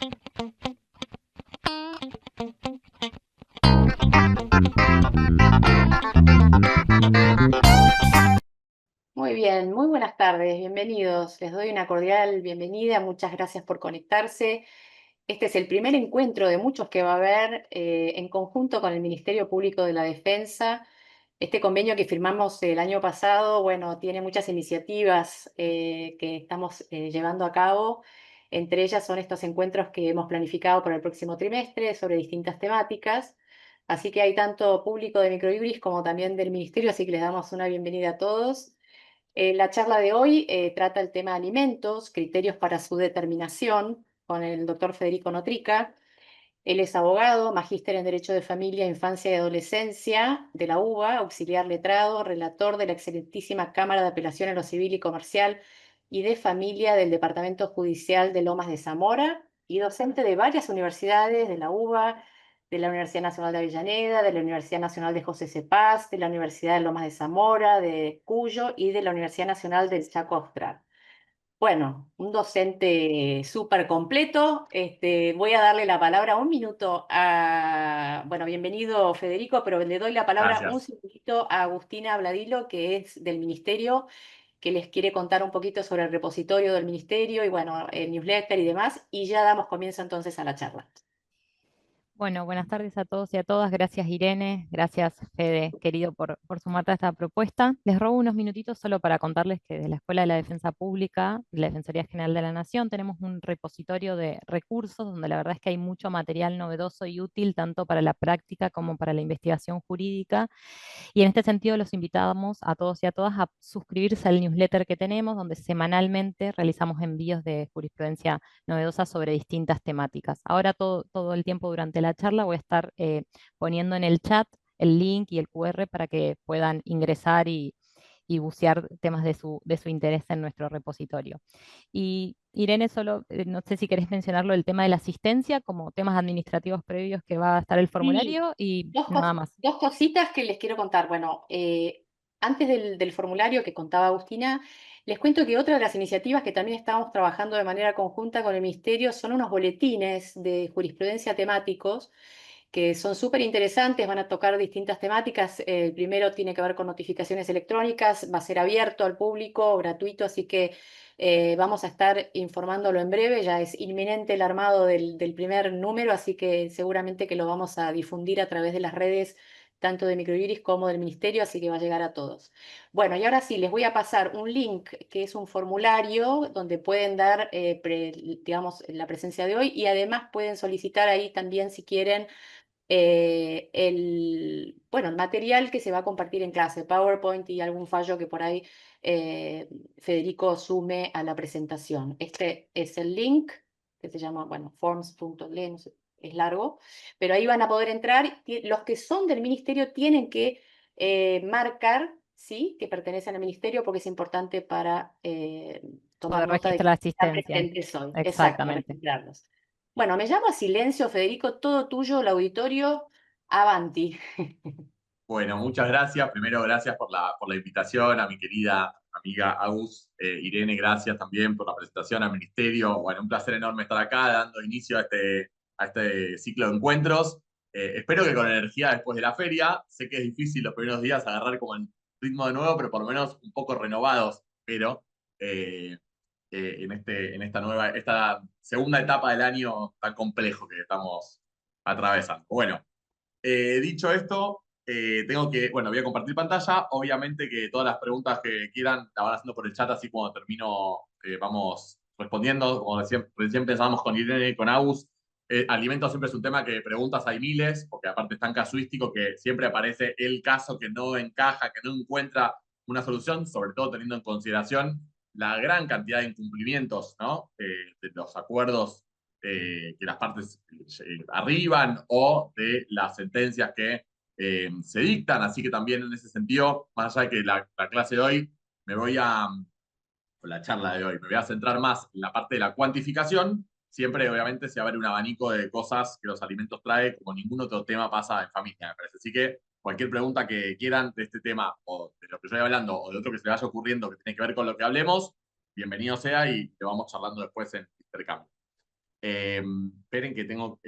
Muy bien, muy buenas tardes, bienvenidos. Les doy una cordial bienvenida, muchas gracias por conectarse. Este es el primer encuentro de muchos que va a haber en conjunto con el Ministerio Público de la Defensa. Este convenio que firmamos el año pasado, bueno, tiene muchas iniciativas que estamos llevando a cabo. Entre ellas son estos encuentros que hemos planificado para el próximo trimestre sobre distintas temáticas. Así que hay tanto público de Microhibris como también del Ministerio, así que les damos una bienvenida a todos. La charla de hoy trata el tema de alimentos, criterios para su determinación, con el doctor Federico Notrica. Él es abogado, magíster en Derecho de Familia, Infancia y Adolescencia de la UBA, auxiliar letrado, relator de la excelentísima Cámara de Apelación en lo Civil y Comercial y de Familia del Departamento Judicial de Lomas de Zamora y docente de varias universidades, de la UBA, de la Universidad Nacional de Avellaneda, de la Universidad Nacional de José C. Paz, de la Universidad de Lomas de Zamora, de Cuyo y de la Universidad Nacional del Chaco Austral. Bueno, un docente súper completo. Voy a darle la palabra un minuto a, bueno, bienvenido Federico, pero le doy la palabra un Gracias. segundito a Agustina Bladilo, que es del Ministerio, que les quiere contar un poquito sobre el repositorio del Ministerio y bueno, el newsletter y demás, y ya damos comienzo entonces a la charla. Bueno, buenas tardes a todos y a todas. Gracias, Irene. Gracias, Fede, querido, por sumarte a esta propuesta. Les robo unos minutitos solo para contarles que desde la Escuela de la Defensa Pública, la Defensoría General de la Nación, tenemos un repositorio de recursos donde la verdad es que hay mucho material novedoso y útil tanto para la práctica como para la investigación jurídica. Y en este sentido los invitamos a todos y a todas a suscribirse al newsletter que tenemos, donde semanalmente realizamos envíos de jurisprudencia novedosa sobre distintas temáticas. Ahora todo el tiempo durante la charla voy a estar poniendo en el chat el link y el QR para que puedan ingresar y bucear temas de su interés en nuestro repositorio. Y Irene, solo, no sé si querés mencionarlo, el tema de la asistencia como temas administrativos previos que va a estar el Sí, formulario y nada más. dos cositas que les quiero contar. Bueno, antes del formulario que contaba Agustina, les cuento que otra de las iniciativas que también estamos trabajando de manera conjunta con el Ministerio son unos boletines de jurisprudencia temáticos que son súper interesantes, van a tocar distintas temáticas. El primero tiene que ver con notificaciones electrónicas, va a ser abierto al público, gratuito, así que vamos a estar informándolo en breve. Ya es inminente el armado del primer número, así que seguramente que lo vamos a difundir a través de las redes tanto de Microiris como del Ministerio, así que va a llegar a todos. Bueno, y ahora sí, les voy a pasar un link que es un formulario donde pueden dar, digamos, la presencia de hoy y además pueden solicitar ahí también si quieren bueno, el material que se va a compartir en clase, PowerPoint y algún fallo que por ahí Federico sume a la presentación. Este es el link que se llama, bueno, forms.le, no sé, es largo, pero ahí van a poder entrar. Los que son del ministerio tienen que marcar, ¿sí?, que pertenecen al ministerio porque es importante para tomar Poder nota de registrar que la están asistencia. presentes hoy. Exacto, Exactamente. registrarlos. Bueno, me llamo a silencio, Federico, todo tuyo, el auditorio, avanti. Bueno, muchas gracias. Primero, gracias por la invitación a mi querida amiga Agus. Irene, gracias también por la presentación al ministerio. Bueno, un placer enorme estar acá dando inicio a este ciclo de encuentros. Espero que con energía después de la feria. Sé que es difícil los primeros días agarrar como el ritmo de nuevo, pero por lo menos un poco renovados, pero esta segunda etapa del año tan complejo que estamos atravesando. Bueno. Dicho esto, bueno, voy a compartir pantalla. Obviamente que todas las preguntas que quieran la van haciendo por el chat, así cuando termino vamos respondiendo. Como recién pensábamos con Irene y con Agus, alimentos siempre es un tema que preguntas hay miles, porque aparte es tan casuístico que siempre aparece el caso que no encaja, que no encuentra una solución, sobre todo teniendo en consideración la gran cantidad de incumplimientos, ¿no? De los acuerdos que las partes arriban o de las sentencias que se dictan. Así que también en ese sentido, más allá de que la clase de hoy, me voy a, o la charla de hoy, me voy a centrar más en la parte de la cuantificación. Siempre, obviamente, se abre un abanico de cosas que los alimentos trae, como ningún otro tema pasa en familia, me parece. Así que cualquier pregunta que quieran de este tema, o de lo que yo estoy hablando, o de otro que se le vaya ocurriendo que tiene que ver con lo que hablemos, bienvenido sea y te vamos charlando después en intercambio. Esperen que tengo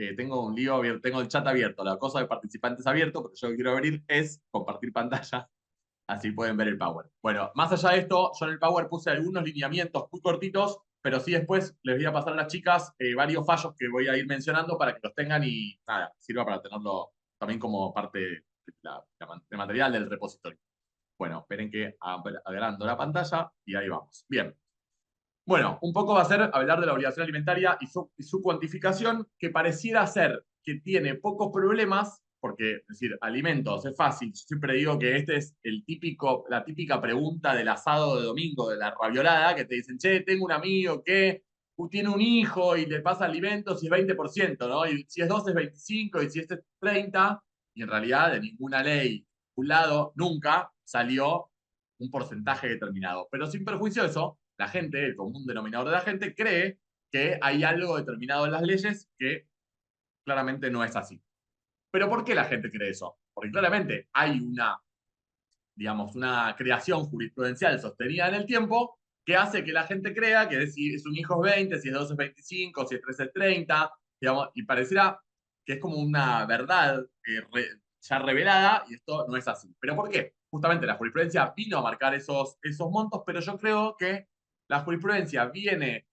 un lío abierto, tengo el chat abierto, la cosa de participantes abierto, porque yo lo que quiero abrir es compartir pantalla, así pueden ver el Power. Bueno, más allá de esto, yo en el Power puse algunos lineamientos muy cortitos, pero sí después les voy a pasar a las chicas varios fallos que voy a ir mencionando para que los tengan y nada, sirva para tenerlo también como parte del material del repositorio. Bueno, esperen que agrando la pantalla y ahí vamos. Bien. Bueno, un poco va a ser hablar de la obligación alimentaria y su cuantificación, que pareciera ser que tiene pocos problemas, porque, es decir, alimentos es fácil. Yo siempre digo que este es la típica pregunta del asado de domingo, de la raviolada, que te dicen, che, tengo un amigo que tiene un hijo y le pasa alimentos y es 20%, ¿no? Y si es 12 es 25, y si este es 30, y en realidad de ninguna ley, un lado, nunca salió un porcentaje determinado. Pero sin perjuicio de eso, la gente, el común denominador de la gente, cree que hay algo determinado en las leyes que claramente no es así. ¿Pero por qué la gente cree eso? Porque claramente hay digamos, una creación jurisprudencial sostenida en el tiempo que hace que la gente crea que si es un hijo es 20, si es 2 es 25, si es 3 es 30, digamos, y pareciera que es como una verdad ya revelada, y esto no es así. ¿Pero por qué? Justamente la jurisprudencia vino a marcar esos montos, pero yo creo que la jurisprudencia viene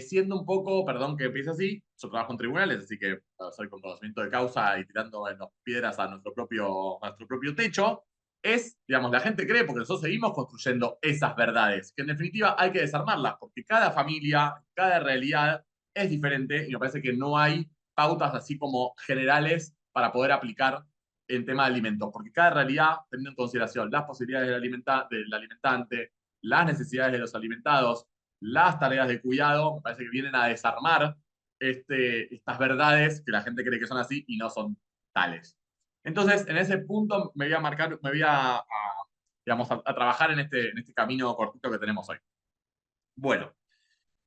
siendo un poco, perdón que empiece así, yo trabajo en tribunales, así que soy con conocimiento de causa y tirando piedras a nuestro propio techo, digamos, la gente cree porque nosotros seguimos construyendo esas verdades, que en definitiva hay que desarmarlas, porque cada familia, cada realidad es diferente y me parece que no hay pautas así como generales para poder aplicar en tema de alimentos, porque cada realidad, teniendo en consideración las posibilidades del alimentante, las necesidades de los alimentados, las tareas de cuidado, me parece que vienen a desarmar estas verdades que la gente cree que son así y no son tales. Entonces, en ese punto me voy a marcar, me voy digamos, a trabajar en este camino cortito que tenemos hoy. Bueno,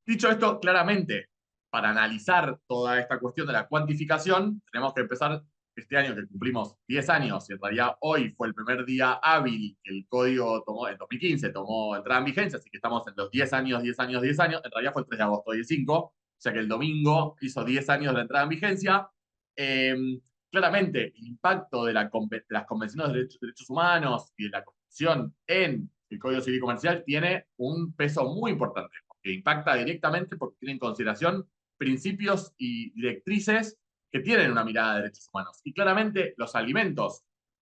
dicho esto, claramente, para analizar toda esta cuestión de la cuantificación, tenemos que empezar este año que cumplimos 10 años, y en realidad hoy fue el primer día hábil que el código tomó, en 2015 tomó entrada en vigencia, así que estamos en los 10 años, 10 años, 10 años, en realidad fue el 3 de agosto, 15, o sea que el domingo hizo 10 años de la entrada en vigencia. Eh, Claramente, el impacto de las convenciones de derechos humanos y de la Constitución en el Código Civil y Comercial tiene un peso muy importante, que impacta directamente porque tiene en consideración principios y directrices que tienen una mirada de derechos humanos. Y claramente los alimentos,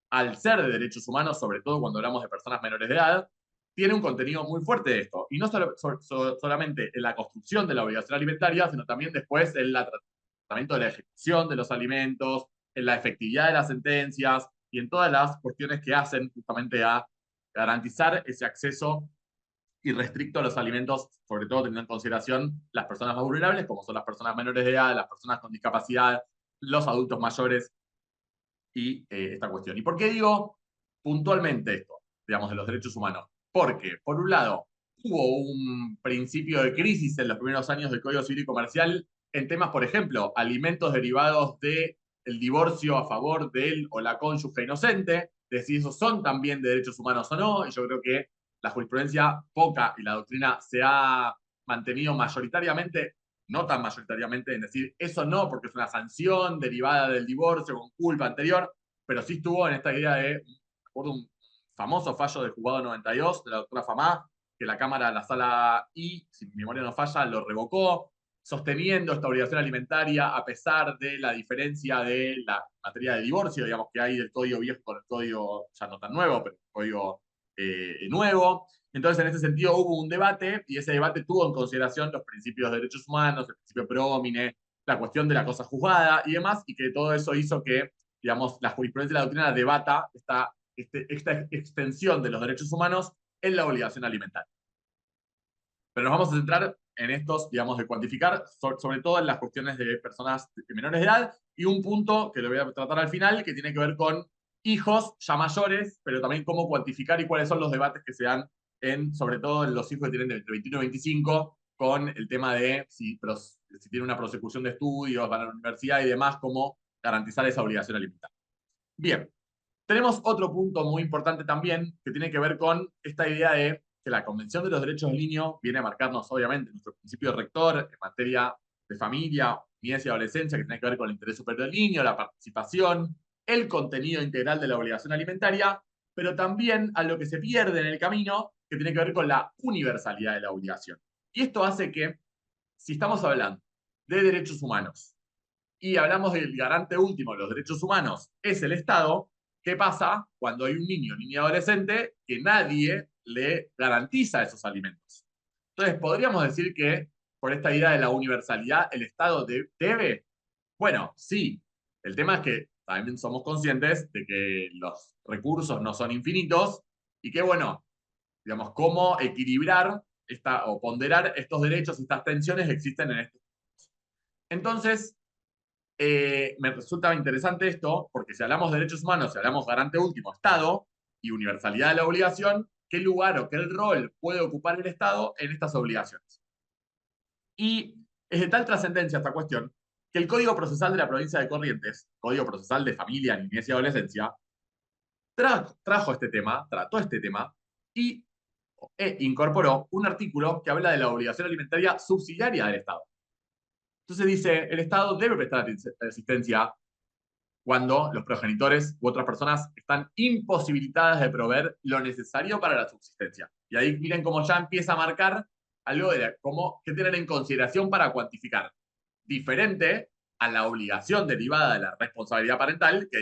al ser de derechos humanos, sobre todo cuando hablamos de personas menores de edad, tiene un contenido muy fuerte de esto. Y no solamente en la construcción de la obligación alimentaria, sino también después en el tratamiento de la ejecución de los alimentos, en la efectividad de las sentencias y en todas las cuestiones que hacen justamente a garantizar ese acceso irrestricto a los alimentos, sobre todo teniendo en consideración las personas más vulnerables, como son las personas menores de edad, las personas con discapacidad, los adultos mayores y esta cuestión. ¿Y por qué digo puntualmente esto, digamos, de los derechos humanos? Porque, por un lado, hubo un principio de crisis en los primeros años del Código Civil y Comercial en temas, por ejemplo, alimentos derivados del divorcio a favor de él o la cónyuge inocente, de si esos son también de derechos humanos o no, y yo creo que la jurisprudencia poca y la doctrina se ha mantenido mayoritariamente, no tan mayoritariamente, en decir eso no, porque es una sanción derivada del divorcio con culpa anterior, pero sí estuvo en esta idea de, recuerdo un famoso fallo del juzgado 92 de la doctora Famá, que la Cámara, la Sala I, si mi memoria no falla, lo revocó, sosteniendo esta obligación alimentaria a pesar de la diferencia de la materia de divorcio, digamos, que hay del código viejo con el código ya no tan nuevo, pero el código nuevo. Entonces, en ese sentido, hubo un debate y ese debate tuvo en consideración los principios de derechos humanos, el principio pro homine, la cuestión de la cosa juzgada y demás, y que todo eso hizo que, digamos, la jurisprudencia de la doctrina debata esta extensión de los derechos humanos en la obligación alimentaria. Pero nos vamos a centrar en estos, digamos, de cuantificar, sobre todo en las cuestiones de personas de menores de edad, y un punto que lo voy a tratar al final, que tiene que ver con hijos ya mayores, pero también cómo cuantificar y cuáles son los debates que se dan sobre todo en los hijos que tienen entre 21 y 25, con el tema de si tienen una prosecución de estudios, van a la universidad y demás, cómo garantizar esa obligación alimentaria. Bien, tenemos otro punto muy importante también, que tiene que ver con esta idea de que la Convención de los Derechos del Niño viene a marcarnos, obviamente, nuestro principio rector en materia de familia, niñez y adolescencia, que tiene que ver con el interés superior del niño, la participación, el contenido integral de la obligación alimentaria, pero también a lo que se pierde en el camino, que tiene que ver con la universalidad de la obligación. Y esto hace que, si estamos hablando de derechos humanos y hablamos del garante último de los derechos humanos, es el Estado, ¿qué pasa cuando hay un niño, niña, adolescente que nadie le garantiza esos alimentos? Entonces, podríamos decir que por esta idea de la universalidad, el Estado debe. Bueno, sí. El tema es que también somos conscientes de que los recursos no son infinitos y que, bueno, digamos, cómo equilibrar o ponderar estos derechos, estas tensiones que existen en estos. Entonces, me resulta interesante esto, porque si hablamos de derechos humanos, si hablamos garante último, Estado y universalidad de la obligación, ¿qué lugar o qué rol puede ocupar el Estado en estas obligaciones? Y es de tal trascendencia esta cuestión que el Código Procesal de la provincia de Corrientes, Código Procesal de Familia, Niñez y Adolescencia, trató este tema y incorporó un artículo que habla de la obligación alimentaria subsidiaria del Estado. Entonces dice, el Estado debe prestar asistencia cuando los progenitores u otras personas están imposibilitadas de proveer lo necesario para la subsistencia. Y ahí miren cómo ya empieza a marcar algo de cómo que tener en consideración para cuantificar. Diferente a la obligación derivada de la responsabilidad parental, que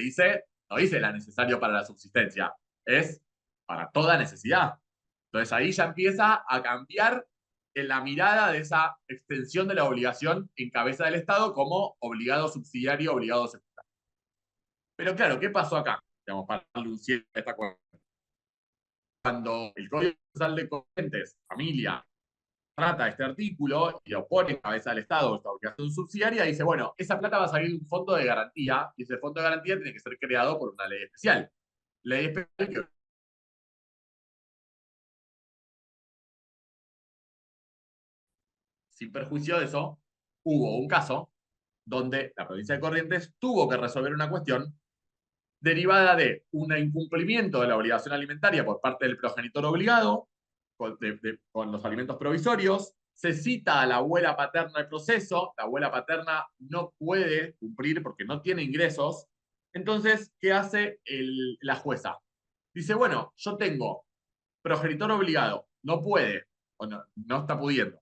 no dice la necesario para la subsistencia, es para toda necesidad. Entonces ahí ya empieza a cambiar en la mirada de esa extensión de la obligación en cabeza del Estado como obligado subsidiario, obligado secundario. Pero claro, ¿qué pasó acá? Digamos, para darle un cierre a esta cuestión. Cuando el Código Procesal de Corrientes, familia, trata este artículo y lo pone en cabeza del Estado, esta obligación subsidiaria, dice, bueno, esa plata va a salir de un fondo de garantía, y ese fondo de garantía tiene que ser creado por una ley especial. Ley especial que, sin perjuicio de eso, hubo un caso donde la provincia de Corrientes tuvo que resolver una cuestión derivada de un incumplimiento de la obligación alimentaria por parte del progenitor obligado, con los alimentos provisorios, se cita a la abuela paterna el proceso, la abuela paterna no puede cumplir porque no tiene ingresos, entonces, ¿qué hace la jueza? Dice, bueno, yo tengo progenitor obligado, no puede, o no está pudiendo.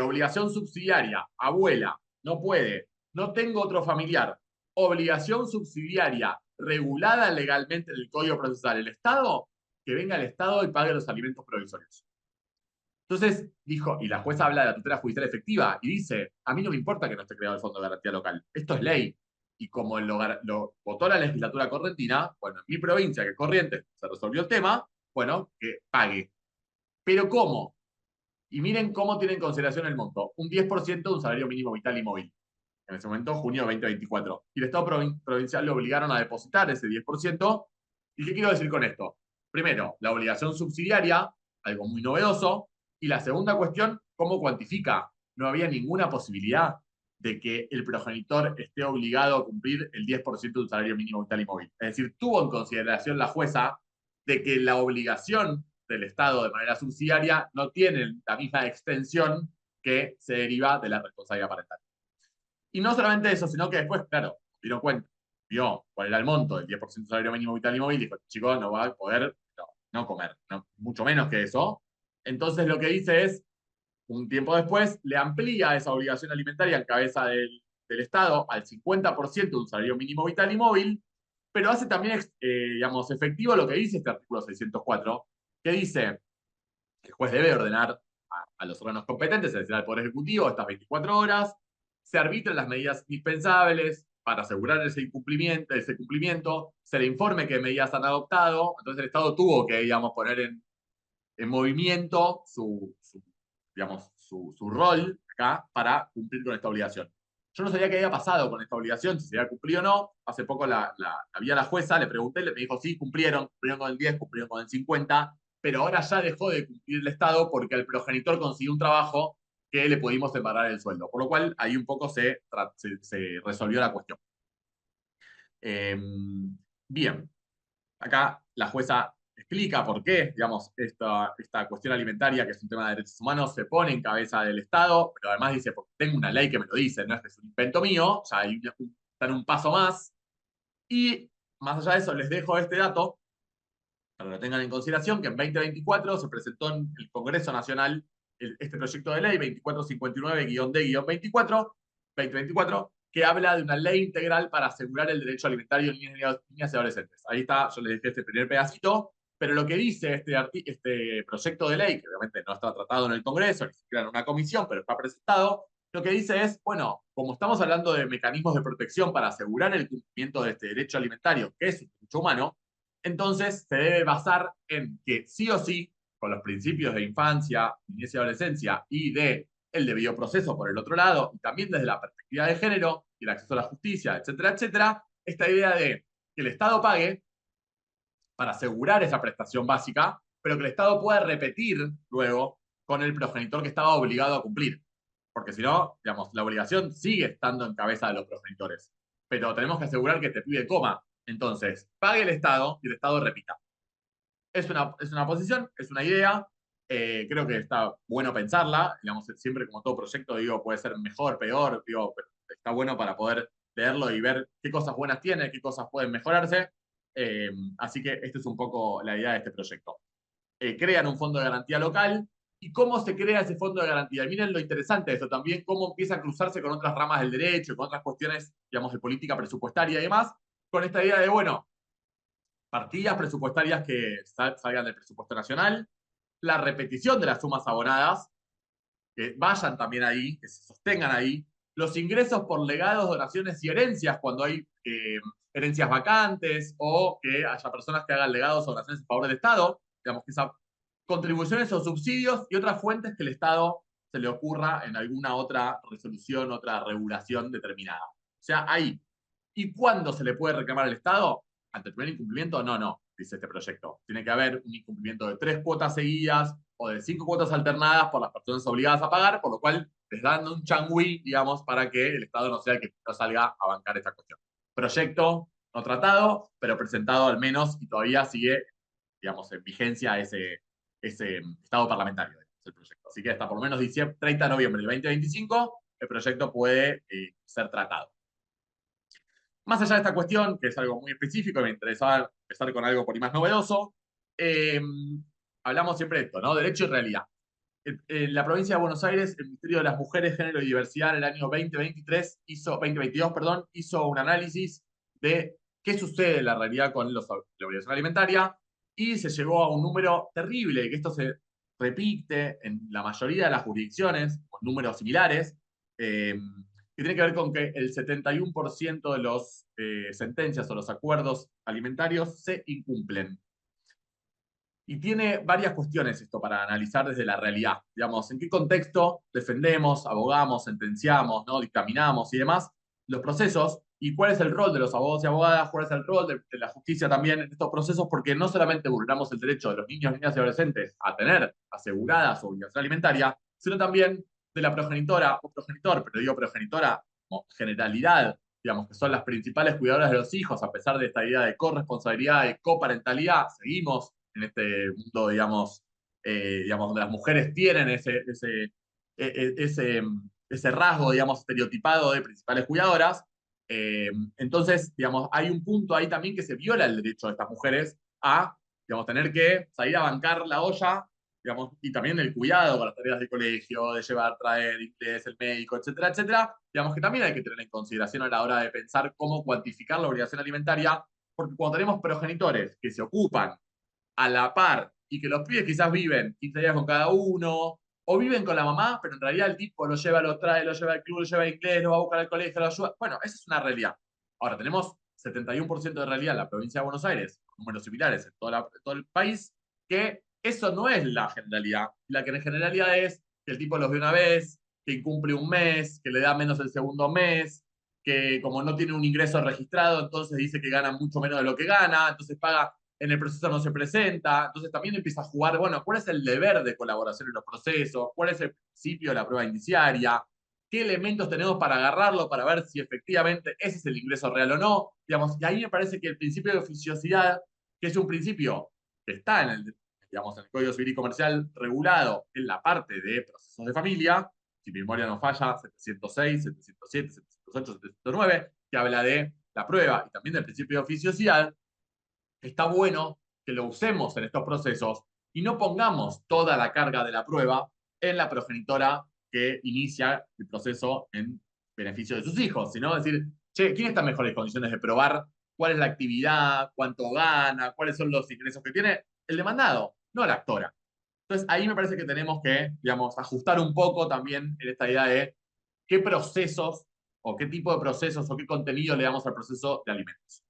Obligación subsidiaria, abuela, no puede, no tengo otro familiar. Obligación subsidiaria regulada legalmente en el Código Procesal, el Estado, que venga el Estado y pague los alimentos provisorios. Entonces dijo, y la jueza habla de la tutela judicial efectiva y dice, a mí no me importa que no esté creado el Fondo de Garantía Local, esto es ley. Y como lo votó la legislatura correntina, bueno, en mi provincia, que es Corrientes, se resolvió el tema, bueno, que pague. Pero ¿cómo? Y miren cómo tiene en consideración el monto. Un 10% de un salario mínimo vital y móvil. En ese momento, junio de 2024. Y el Estado provincial le obligaron a depositar ese 10%. ¿Y qué quiero decir con esto? Primero, la obligación subsidiaria, algo muy novedoso. Y la segunda cuestión, ¿cómo cuantifica? No había ninguna posibilidad de que el progenitor esté obligado a cumplir el 10% de un salario mínimo vital y móvil. Es decir, tuvo en consideración la jueza de que la obligación del Estado de manera subsidiaria no tienen la misma extensión que se deriva de la responsabilidad parental. Y no solamente eso, sino que después, claro, dieron cuenta, vio cuál era el monto del 10% del salario mínimo vital y móvil y dijo, chico, no va a poder no comer, mucho menos que eso. Entonces lo que dice es, un tiempo después, le amplía esa obligación alimentaria en cabeza del Estado al 50% de un salario mínimo vital y móvil, pero hace también, digamos, efectivo lo que dice este artículo 604, que dice que el juez debe ordenar a los órganos competentes, es decir, al Poder Ejecutivo, estas 24 horas, se arbitren las medidas indispensables para asegurar ese cumplimiento, se le informe qué medidas han adoptado, entonces el Estado tuvo que, digamos, poner en movimiento digamos, su rol acá para cumplir con esta obligación. Yo no sabía qué había pasado con esta obligación, si se había cumplido o no. Hace poco había la jueza, le pregunté, me dijo, sí, cumplieron con el 10, cumplieron con el 50, pero ahora ya dejó de cumplir el Estado porque el progenitor consiguió un trabajo que le pudimos embarrar el sueldo. Por lo cual, ahí un poco se resolvió la cuestión. Bien, acá la jueza explica por qué, digamos, esta cuestión alimentaria, que es un tema de derechos humanos, se pone en cabeza del Estado, pero además dice, porque tengo una ley que me lo dice, no es que es un invento mío, o sea, están un paso más. Y más allá de eso, les dejo este dato, para que lo tengan en consideración, que en 2024 se presentó en el Congreso Nacional este proyecto de ley 2459-D-24, 2024, que habla de una ley integral para asegurar el derecho alimentario en niñas y adolescentes. Ahí está, yo les dejé este primer pedacito, pero lo que dice este proyecto de ley, que obviamente no está tratado en el Congreso, ni siquiera en una comisión, pero está presentado, lo que dice es, bueno, como estamos hablando de mecanismos de protección para asegurar el cumplimiento de este derecho alimentario, que es un derecho humano, entonces se debe basar en que sí o sí, con los principios de infancia, niñez y adolescencia y de el debido proceso por el otro lado, y también desde la perspectiva de género y el acceso a la justicia, etcétera, etcétera, esta idea de que el Estado pague para asegurar esa prestación básica, pero que el Estado pueda repetir luego con el progenitor que estaba obligado a cumplir. Porque si no, digamos, la obligación sigue estando en cabeza de los progenitores. Pero tenemos que asegurar que este pibe coma. Entonces, pague el Estado y el Estado repita. Es una posición, es una idea. Creo que está bueno pensarla. Digamos, siempre como todo proyecto, digo, puede ser mejor, peor, digo, pero está bueno para poder leerlo y ver qué cosas buenas tiene, qué cosas pueden mejorarse. Así que esta es un poco la idea de este proyecto. Crean un fondo de garantía local. ¿Y cómo se crea ese fondo de garantía? Miren lo interesante de eso también, cómo empieza a cruzarse con otras ramas del derecho, con otras cuestiones, digamos, de política presupuestaria y demás, con esta idea de, bueno, partidas presupuestarias que salgan del presupuesto nacional, la repetición de las sumas abonadas, que vayan también ahí, que se sostengan ahí, los ingresos por legados, donaciones y herencias, cuando hay herencias vacantes o que haya personas que hagan legados o donaciones en favor del Estado, digamos que esas contribuciones o subsidios y otras fuentes que el Estado se le ocurra en alguna otra resolución, otra regulación determinada. O sea, ahí. ¿Y cuándo se le puede reclamar al Estado? ¿Ante el primer incumplimiento? No, no, dice este proyecto. Tiene que haber un incumplimiento de 3 cuotas seguidas o de 5 cuotas alternadas por las personas obligadas a pagar, por lo cual les dan un changüí, digamos, para que el Estado no sea el que no salga a bancar esta cuestión. Proyecto no tratado, pero presentado al menos y todavía sigue, digamos, en vigencia ese estado parlamentario del proyecto. Así que hasta por lo menos 30 de noviembre del 2025 el proyecto puede ser tratado. Más allá de esta cuestión, que es algo muy específico, me interesaba empezar con algo por ahí más novedoso, hablamos siempre de esto, ¿no? Derecho y realidad. En la provincia de Buenos Aires, el Ministerio de las Mujeres, Género y Diversidad en el año 2022, perdón, hizo un análisis de qué sucede en la realidad con la obligación alimentaria y se llegó a un número terrible, que esto se repite en la mayoría de las jurisdicciones, con números similares, que tiene que ver con que el 71% de las sentencias o los acuerdos alimentarios se incumplen. Y tiene varias cuestiones esto para analizar desde la realidad. Digamos, en qué contexto defendemos, abogamos, sentenciamos, ¿no? Dictaminamos y demás los procesos y cuál es el rol de los abogados y abogadas, cuál es el rol de la justicia también en estos procesos, porque no solamente vulneramos el derecho de los niños, niñas y adolescentes a tener asegurada su obligación alimentaria, sino también de la progenitora o progenitor, pero digo progenitora como generalidad, digamos, que son las principales cuidadoras de los hijos, a pesar de esta idea de corresponsabilidad, de coparentalidad, seguimos en este mundo, digamos, donde las mujeres tienen ese rasgo, digamos, estereotipado de principales cuidadoras. Entonces, digamos, hay un punto ahí también que se viola el derecho de estas mujeres a, digamos, tener que salir a bancar la olla, digamos, y también el cuidado con las tareas de colegio, de llevar, traer, inglés, el médico, etcétera, etcétera. Digamos que también hay que tener en consideración a la hora de pensar cómo cuantificar la obligación alimentaria, porque cuando tenemos progenitores que se ocupan a la par y que los pibes quizás viven 15 días con cada uno, o viven con la mamá, pero en realidad el tipo lo lleva, lo trae, lo lleva al club, lo lleva al inglés, lo va a buscar al colegio, lo ayuda. Bueno, esa es una realidad. Ahora, tenemos 71% de realidad en la provincia de Buenos Aires, números similares en todo el país, que eso no es la generalidad. La que en generalidad es que el tipo los ve una vez, que incumple un mes, que le da menos el segundo mes, que como no tiene un ingreso registrado, entonces dice que gana mucho menos de lo que gana, entonces paga en el proceso no se presenta, entonces también empieza a jugar, bueno, ¿cuál es el deber de colaboración en los procesos? ¿Cuál es el principio de la prueba indiciaria? ¿Qué elementos tenemos para agarrarlo, para ver si efectivamente ese es el ingreso real o no? Digamos, y ahí me parece que el principio de oficiosidad, que es un principio que está digamos, en el Código Civil y Comercial regulado en la parte de procesos de familia, si mi memoria no falla, 706, 707, 708, 709, que habla de la prueba y también del principio de oficiosidad. Está bueno que lo usemos en estos procesos y no pongamos toda la carga de la prueba en la progenitora que inicia el proceso en beneficio de sus hijos, sino decir, che, ¿quién está en mejores condiciones de probar cuál es la actividad, cuánto gana, cuáles son los ingresos que tiene? El demandado, no la actora. Entonces, ahí me parece que tenemos que, digamos, ajustar un poco también en esta idea de qué procesos o qué tipo de procesos o qué contenido le damos al proceso de alimentos.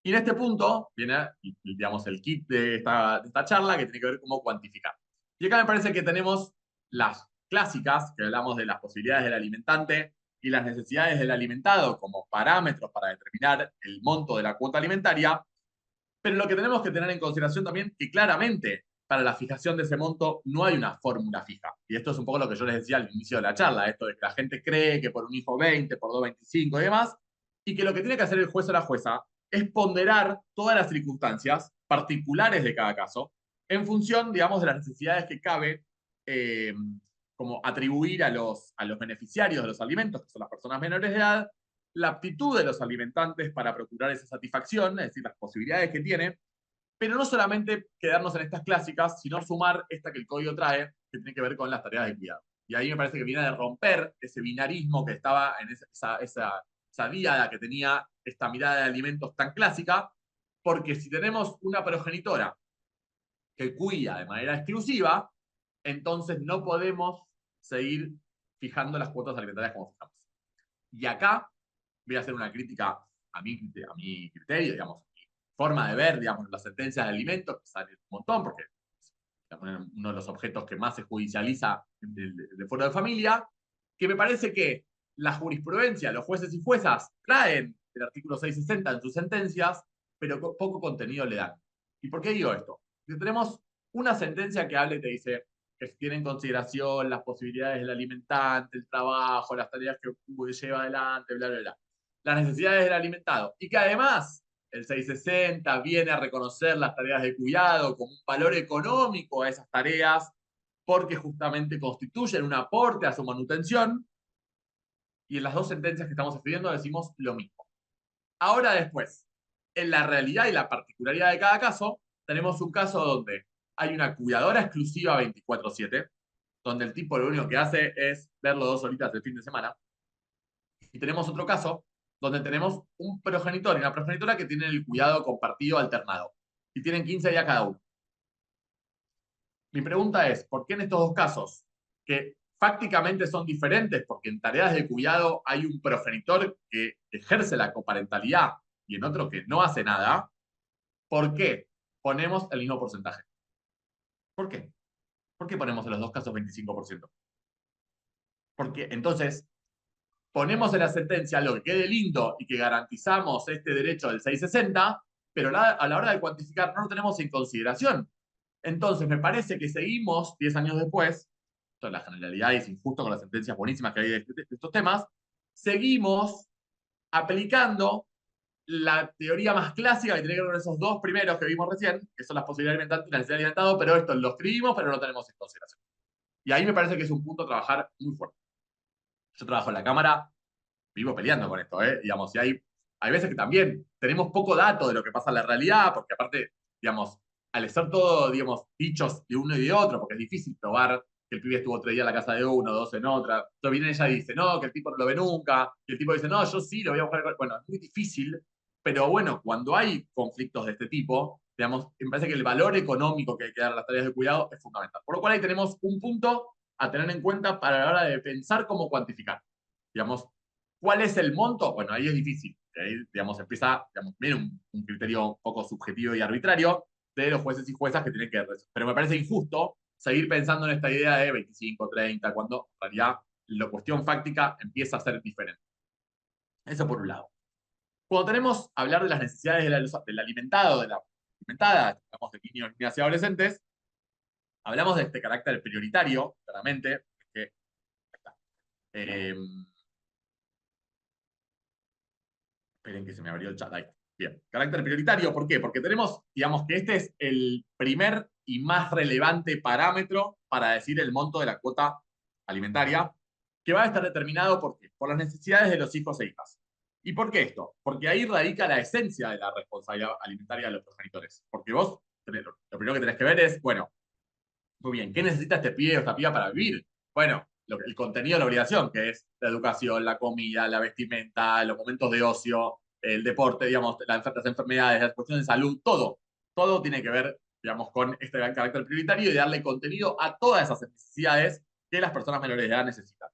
Y en este punto viene, digamos, el kit de esta charla que tiene que ver cómo cuantificar. Y acá me parece que tenemos las clásicas, que hablamos de las posibilidades del alimentante y las necesidades del alimentado como parámetros para determinar el monto de la cuota alimentaria, pero lo que tenemos que tener en consideración también que claramente para la fijación de ese monto no hay una fórmula fija. Y esto es un poco lo que yo les decía al inicio de la charla, esto de que la gente cree que por un hijo 20, por dos 25 y demás, y que lo que tiene que hacer el juez o la jueza es ponderar todas las circunstancias particulares de cada caso en función, digamos, de las necesidades que cabe eh, como atribuir a los beneficiarios de los alimentos, que son las personas menores de edad, la aptitud de los alimentantes para procurar esa satisfacción, es decir, las posibilidades que tiene, pero no solamente quedarnos en estas clásicas, sino sumar esta que el código trae, que tiene que ver con las tareas de cuidado. Y ahí me parece que viene de romper ese binarismo que estaba en esa díada que tenía esta mirada de alimentos tan clásica, porque si tenemos una progenitora que cuida de manera exclusiva, entonces no podemos seguir fijando las cuotas alimentarias como fijamos. Y acá voy a hacer una crítica a mi criterio, digamos, mi forma de ver, digamos, las sentencias de alimentos, que sale un montón, porque es uno de los objetos que más se judicializa de foro de familia, que me parece que la jurisprudencia, los jueces y juezas traen el artículo 660 en sus sentencias, pero poco contenido le dan. ¿Y por qué digo esto? Porque tenemos una sentencia que habla y te dice que tiene en consideración las posibilidades del alimentante, el trabajo, las tareas que lleva adelante, bla, bla, bla. Las necesidades del alimentado. Y que además el 660 viene a reconocer las tareas de cuidado como un valor económico a esas tareas porque justamente constituyen un aporte a su manutención. Y en las dos sentencias que estamos estudiando decimos lo mismo. Ahora después, en la realidad y la particularidad de cada caso, tenemos un caso donde hay una cuidadora exclusiva 24/7, donde el tipo lo único que hace es verlo 2 horitas el fin de semana. Y tenemos otro caso donde tenemos un progenitor y una progenitora que tienen el cuidado compartido alternado y tienen 15 días cada uno. Mi pregunta es, ¿por qué en estos dos casos, que fácticamente son diferentes, porque en tareas de cuidado hay un progenitor que ejerce la coparentalidad y en otro que no hace nada, ¿por qué ponemos el mismo porcentaje? ¿Por qué? ¿Por qué ponemos en los dos casos 25%? Porque entonces ponemos en la sentencia lo que quede lindo y que garantizamos este derecho del 660, pero a la hora de cuantificar no lo tenemos en consideración. Entonces, me parece que seguimos 10 años después, esto en la generalidad es injusto con las sentencias buenísimas que hay de estos temas, seguimos aplicando la teoría más clásica que tiene que ver con esos dos primeros que vimos recién, que son las posibilidades alimentantes y la necesidad de alimentado, pero esto lo escribimos, pero no lo tenemos en consideración. Y ahí me parece que es un punto a trabajar muy fuerte. Yo trabajo en la Cámara, vivo peleando con esto, ¿eh? Digamos, y hay veces que también tenemos poco dato de lo que pasa en la realidad, porque aparte, digamos, al ser todo, digamos, dichos de uno y de otro, porque es difícil probar que el pibe estuvo 3 días en la casa de uno, 2 en otra. Entonces viene ella y dice, no, que el tipo no lo ve nunca, y el tipo dice, no, yo sí lo voy a buscar. Bueno, es muy difícil, pero bueno, cuando hay conflictos de este tipo, digamos, me parece que el valor económico que hay que dar a las tareas de cuidado es fundamental. Por lo cual ahí tenemos un punto a tener en cuenta para la hora de pensar cómo cuantificar. Digamos, ¿cuál es el monto? Bueno, ahí es difícil. Ahí, digamos, empieza, digamos, viene un criterio un poco subjetivo y arbitrario de los jueces y juezas que tienen que... Pero me parece injusto seguir pensando en esta idea de 25, 30, cuando en realidad la cuestión fáctica empieza a ser diferente. Eso por un lado. Cuando tenemos a hablar de las necesidades del alimentado, de la alimentada, hablamos de niños, niñas y adolescentes, hablamos de este carácter prioritario, claramente, que esperen que se me abrió el chat ahí. Bien, carácter prioritario, ¿por qué? Porque tenemos, digamos que este es el primer y más relevante parámetro para decir el monto de la cuota alimentaria, que va a estar determinado ¿por qué? Por las necesidades de los hijos e hijas. ¿Y por qué esto? Porque ahí radica la esencia de la responsabilidad alimentaria de los progenitores. Porque vos, lo primero que tenés que ver es, bueno, muy bien, ¿qué necesita este pibe o esta piba para vivir? Bueno, el contenido de la obligación, que es la educación, la comida, la vestimenta, los momentos de ocio, el deporte, digamos, las enfermedades, las cuestiones de salud, todo. Todo tiene que ver, digamos, con este gran carácter prioritario y darle contenido a todas esas necesidades que las personas menores de edad necesitan.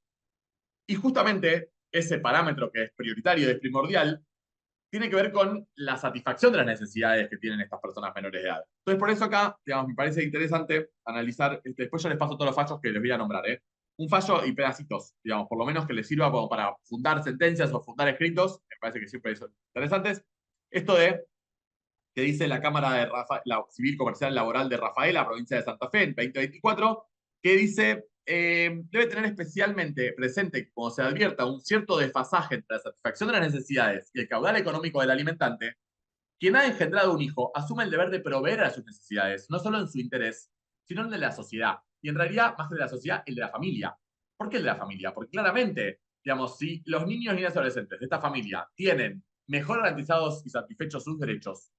Y justamente ese parámetro que es prioritario, es primordial, tiene que ver con la satisfacción de las necesidades que tienen estas personas menores de edad. Entonces, por eso acá, digamos, me parece interesante analizar, después yo les paso todos los fallos que les voy a nombrar, ¿eh? Un fallo y pedacitos, digamos, por lo menos que les sirva como para fundar sentencias o fundar escritos, me parece que siempre son interesantes. Esto de que dice la Cámara de la Civil Comercial Laboral de Rafaela, provincia de Santa Fe, en 2024, que dice, debe tener especialmente presente, cuando se advierta un cierto desfasaje entre la satisfacción de las necesidades y el caudal económico del alimentante, quien ha engendrado un hijo asume el deber de proveer a sus necesidades, no solo en su interés, sino en el de la sociedad. Y en realidad, más que de la sociedad, el de la familia. ¿Por qué el de la familia? Porque claramente, digamos, si los niños y las adolescentes de esta familia tienen mejor garantizados y satisfechos sus derechos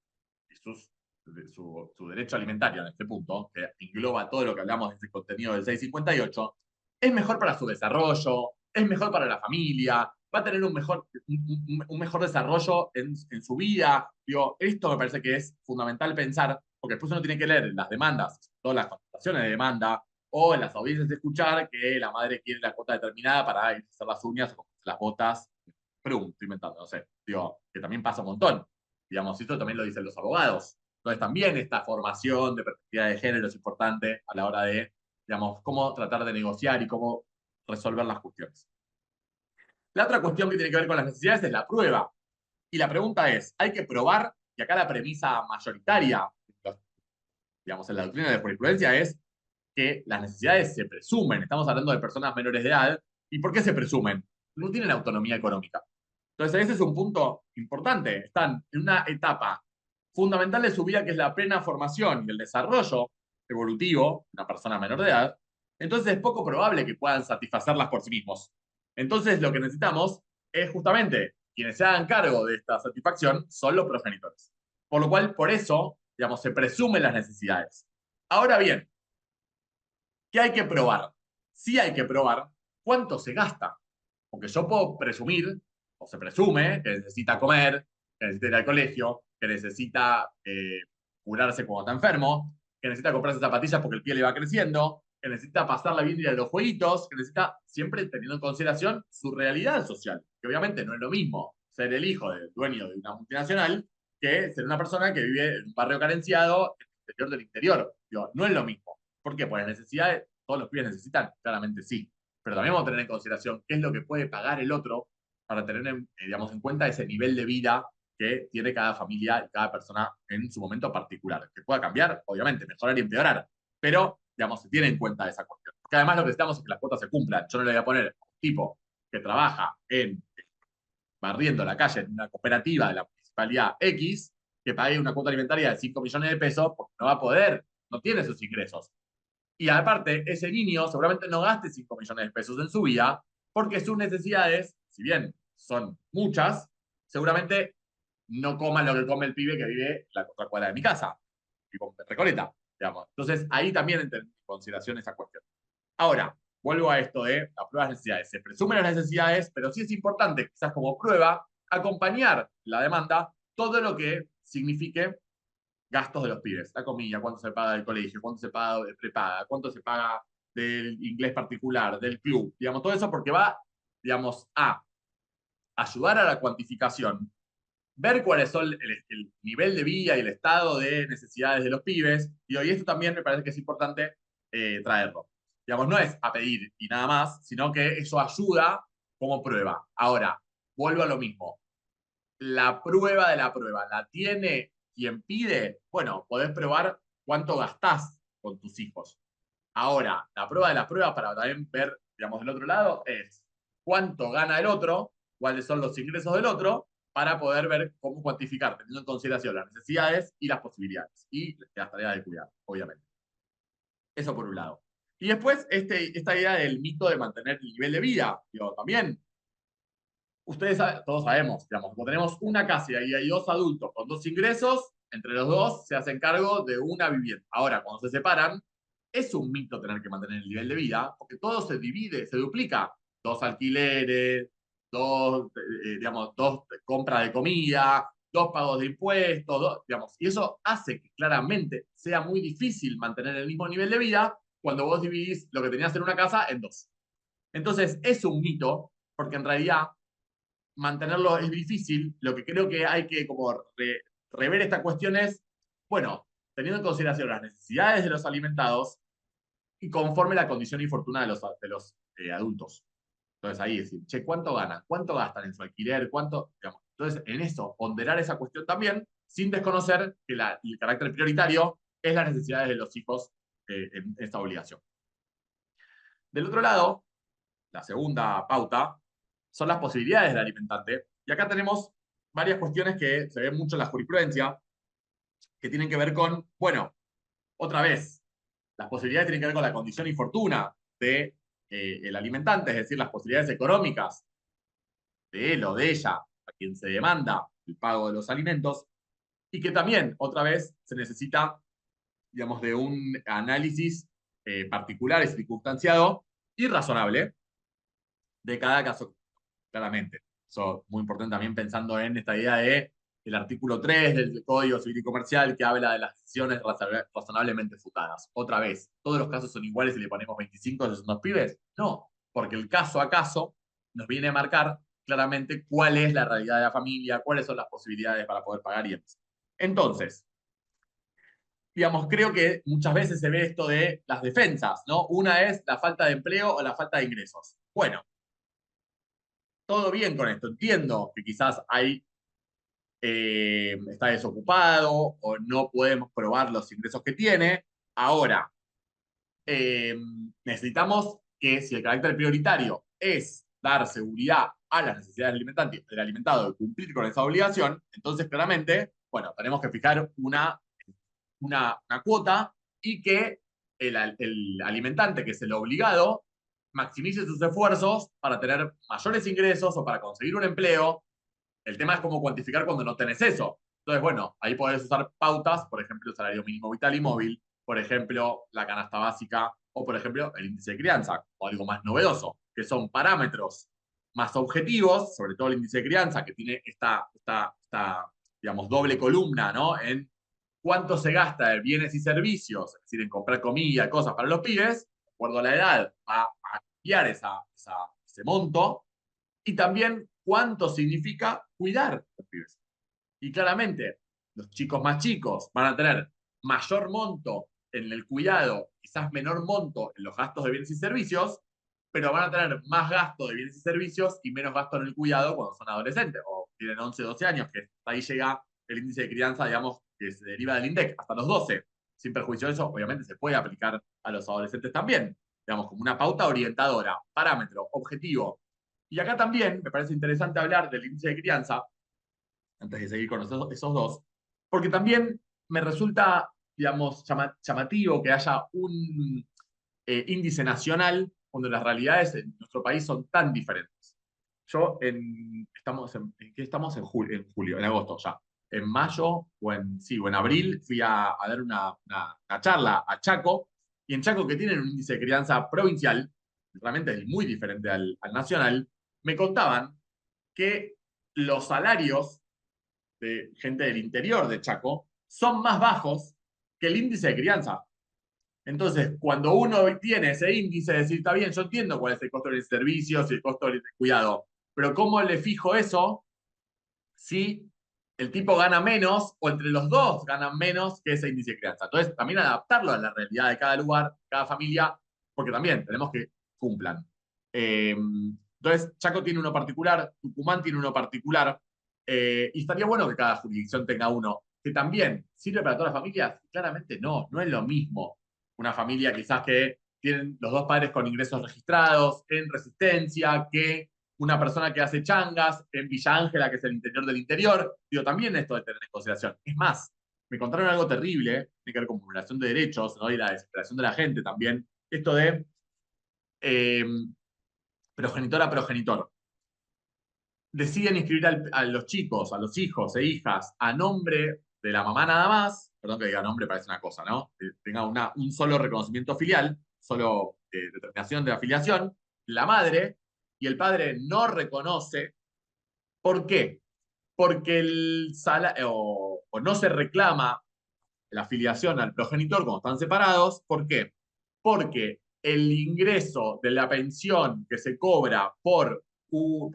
y su derecho alimentario en este punto, que engloba todo lo que hablamos de este contenido del 658, es mejor para su desarrollo, es mejor para la familia, va a tener un mejor desarrollo en su vida. Digo, esto me parece que es fundamental pensar, porque después uno tiene que leer las demandas, todas las contestaciones de demanda, o en las audiencias de escuchar que la madre quiere la cuota determinada para ir a hacer las uñas o las botas. Pregunto, estoy inventando, no sé. Digo, que también pasa un montón. Digamos, esto también lo dicen los abogados. Entonces también esta formación de perspectiva de género es importante a la hora de, digamos, cómo tratar de negociar y cómo resolver las cuestiones. La otra cuestión que tiene que ver con las necesidades es la prueba. Y la pregunta es, ¿hay que probar? Y acá la premisa mayoritaria, digamos, en la doctrina de jurisprudencia es que las necesidades se presumen. Estamos hablando de personas menores de edad. ¿Y por qué se presumen? No tienen autonomía económica. Entonces, ese es un punto importante. Están en una etapa fundamental de su vida que es la plena formación y el desarrollo evolutivo de una persona menor de edad. Entonces, es poco probable que puedan satisfacerlas por sí mismos. Entonces, lo que necesitamos es justamente quienes se hagan cargo de esta satisfacción son los progenitores. Por lo cual, por eso, digamos, se presumen las necesidades. Ahora bien, ¿qué hay que probar? Sí hay que probar cuánto se gasta. Porque yo puedo presumir, o se presume, que necesita comer, que necesita ir al colegio, que necesita curarse cuando está enfermo, que necesita comprarse zapatillas porque el pie le va creciendo, que necesita pasarla bien y a los jueguitos, que necesita, siempre teniendo en consideración su realidad social, que obviamente no es lo mismo ser el hijo del dueño de una multinacional que ser una persona que vive en un barrio carenciado en el interior del interior. Digo, no es lo mismo. ¿Por qué? Pues las necesidades, todos los pibes necesitan, claramente sí, pero también vamos a tener en consideración qué es lo que puede pagar el otro para tener digamos, en cuenta ese nivel de vida que tiene cada familia y cada persona en su momento particular. Que pueda cambiar, obviamente, mejorar y empeorar, pero, digamos, se tiene en cuenta esa cuestión. Porque además lo que necesitamos es que las cuotas se cumplan. Yo no le voy a poner a un tipo que trabaja barriendo la calle en una cooperativa de la municipalidad X que pague una cuota alimentaria de 5 millones de pesos porque no va a poder, no tiene sus ingresos. Y aparte, ese niño seguramente no gaste 5 millones de pesos en su vida, porque sus necesidades, si bien son muchas, seguramente no coma lo que come el pibe que vive en la otra cuadra de mi casa, tipo Recoleta, digamos. Entonces, ahí también entra en consideración esa cuestión. Ahora, vuelvo a esto de las pruebas de necesidades. Se presumen las necesidades, pero sí es importante, quizás como prueba, acompañar la demanda todo lo que signifique gastos de los pibes, la comida, cuánto se paga del colegio, cuánto se paga de prepaga, cuánto se paga del inglés particular, del club, digamos, todo eso porque va, digamos, a ayudar a la cuantificación, ver cuáles son el nivel de vida y el estado de necesidades de los pibes, y esto también me parece que es importante traerlo. Digamos, no es a pedir y nada más, sino que eso ayuda como prueba. Ahora, vuelvo a lo mismo la prueba de la prueba la tiene quien pide, bueno, podés probar cuánto gastás con tus hijos. Ahora, la prueba de la prueba para también ver, digamos, del otro lado es cuánto gana el otro, cuáles son los ingresos del otro, para poder ver cómo cuantificar, teniendo en consideración las necesidades y las posibilidades, y las tareas de cuidado, obviamente. Eso por un lado. Y después, esta idea del mito de mantener el nivel de vida, digo, también, ustedes todos sabemos, digamos, cuando tenemos una casa y hay dos adultos con dos ingresos, entre los dos se hacen cargo de una vivienda. Ahora, cuando se separan, es un mito tener que mantener el nivel de vida, porque todo se divide, se duplica. Dos alquileres, digamos, dos compras de comida, dos pagos de impuestos, digamos, y eso hace que claramente sea muy difícil mantener el mismo nivel de vida cuando vos dividís lo que tenías en una casa en dos. Entonces, es un mito, porque en realidad mantenerlo es difícil. Lo que creo que hay que como rever esta cuestión es, bueno, teniendo en consideración las necesidades de los alimentados y conforme la condición infortuna de los adultos. Entonces ahí decir, che, ¿cuánto ganan? ¿Cuánto gastan en su alquiler? ¿Cuánto? Digamos. Entonces, en eso, ponderar esa cuestión también, sin desconocer que el carácter prioritario es las necesidades de los hijos en esta obligación. Del otro lado, la segunda pauta son las posibilidades del alimentante. Y acá tenemos varias cuestiones que se ven mucho en la jurisprudencia, que tienen que ver con, bueno, otra vez, las posibilidades tienen que ver con la condición y fortuna de el alimentante, es decir, las posibilidades económicas de él o de ella, a quien se demanda el pago de los alimentos, y que también, otra vez, se necesita, digamos, de un análisis particular y circunstanciado y razonable de cada caso, claramente. Eso es muy importante también pensando en esta idea de el artículo 3 del Código Civil y Comercial que habla de las decisiones razonablemente fundadas. Otra vez, ¿todos los casos son iguales si le ponemos 25 de esos pibes? No, porque el caso a caso nos viene a marcar claramente cuál es la realidad de la familia, cuáles son las posibilidades para poder pagar y demás. Entonces, digamos, creo que muchas veces se ve esto de las defensas, ¿no? Una es la falta de empleo o la falta de ingresos. Bueno, todo bien con esto. Entiendo que quizás está desocupado o no podemos probar los ingresos que tiene. Ahora, eh, necesitamos que si el carácter prioritario es dar seguridad a las necesidades del alimentado y cumplir con esa obligación, entonces claramente, bueno, tenemos que fijar una cuota y que el alimentante, que es el obligado, maximice sus esfuerzos para tener mayores ingresos o para conseguir un empleo. El tema es cómo cuantificar cuando no tenés eso. Entonces, bueno, ahí podés usar pautas, por ejemplo, el salario mínimo vital y móvil, por ejemplo, la canasta básica o, por ejemplo, el índice de crianza, o algo más novedoso, que son parámetros más objetivos, sobre todo el índice de crianza, que tiene esta digamos, doble columna, ¿no? En cuánto se gasta en bienes y servicios, es decir, en comprar comida, cosas para los pibes, de acuerdo a la edad, va a cambiar ese monto, y también cuánto significa cuidar a los pibes. Y claramente, los chicos más chicos van a tener mayor monto en el cuidado, quizás menor monto en los gastos de bienes y servicios, pero van a tener más gasto de bienes y servicios y menos gasto en el cuidado cuando son adolescentes o tienen 11, 12 años, que ahí llega el índice de crianza, digamos, que se deriva del INDEC, hasta los 12. Sin perjuicio de eso, obviamente se puede aplicar a los adolescentes también, digamos, como una pauta orientadora, parámetro, objetivo. Y acá también me parece interesante hablar del índice de crianza, antes de seguir con esos dos, porque también me resulta, digamos, llamativo que haya un índice nacional cuando las realidades en nuestro país son tan diferentes. Yo ¿qué estamos? En julio, en agosto ya. En mayo o en abril fui a dar una charla a Chaco, y en Chaco, que tienen un índice de crianza provincial, realmente es muy diferente al nacional, me contaban que los salarios de gente del interior de Chaco son más bajos que el índice de crianza. Entonces, cuando uno tiene ese índice, decir, está bien, yo entiendo cuál es el costo de los servicios y el costo del cuidado, pero ¿cómo le fijo eso si el tipo gana menos o entre los dos ganan menos que ese índice de crianza? Entonces, también adaptarlo a la realidad de cada lugar, cada familia, porque también tenemos que cumplan. Entonces, Chaco tiene uno particular, Tucumán tiene uno particular, y estaría bueno que cada jurisdicción tenga uno, que también sirve para todas las familias. Claramente no es lo mismo una familia quizás que tienen los dos padres con ingresos registrados en Resistencia, que una persona que hace changas en Villa Ángela, que es el interior del interior. Digo, también esto de tener en consideración. Es más, me contaron algo terrible, tiene que ver con vulneración de derechos, ¿no? Y la desesperación de la gente también. Esto de eh, progenitor a progenitor. Deciden inscribir a los chicos, a los hijos e hijas, a nombre de la mamá nada más. Perdón que diga nombre, parece una cosa, ¿no? Que tenga un solo reconocimiento filial, solo determinación de afiliación, la madre, y el padre no reconoce. ¿Por qué? Porque o no se reclama la afiliación al progenitor cuando están separados. ¿Por qué? Porque el ingreso de la pensión que se cobra por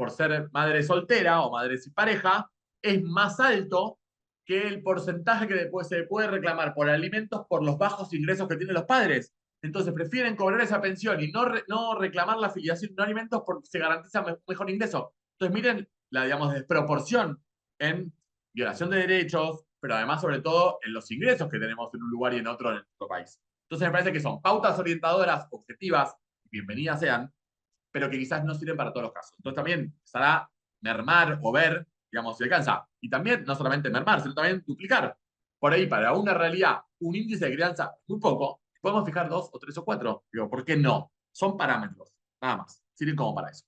ser madre soltera o madre sin pareja es más alto que el porcentaje que después se puede reclamar por alimentos por los bajos ingresos que tienen los padres. Entonces prefieren cobrar esa pensión y no reclamar la afiliación, no alimentos, porque se garantiza mejor ingreso. Entonces miren la, digamos, desproporción en violación de derechos, pero además, sobre todo, en los ingresos que tenemos en un lugar y en otro nuestro país. Entonces, me parece que son pautas orientadoras, objetivas, bienvenidas sean, pero que quizás no sirven para todos los casos. Entonces, también empezará a mermar o ver, digamos, si alcanza. Y también, no solamente mermar, sino también duplicar. Por ahí, para una realidad, un índice de crianza muy poco, podemos fijar 2 o 3 o 4. Digo, ¿por qué no? Son parámetros, nada más. Sirven como para eso.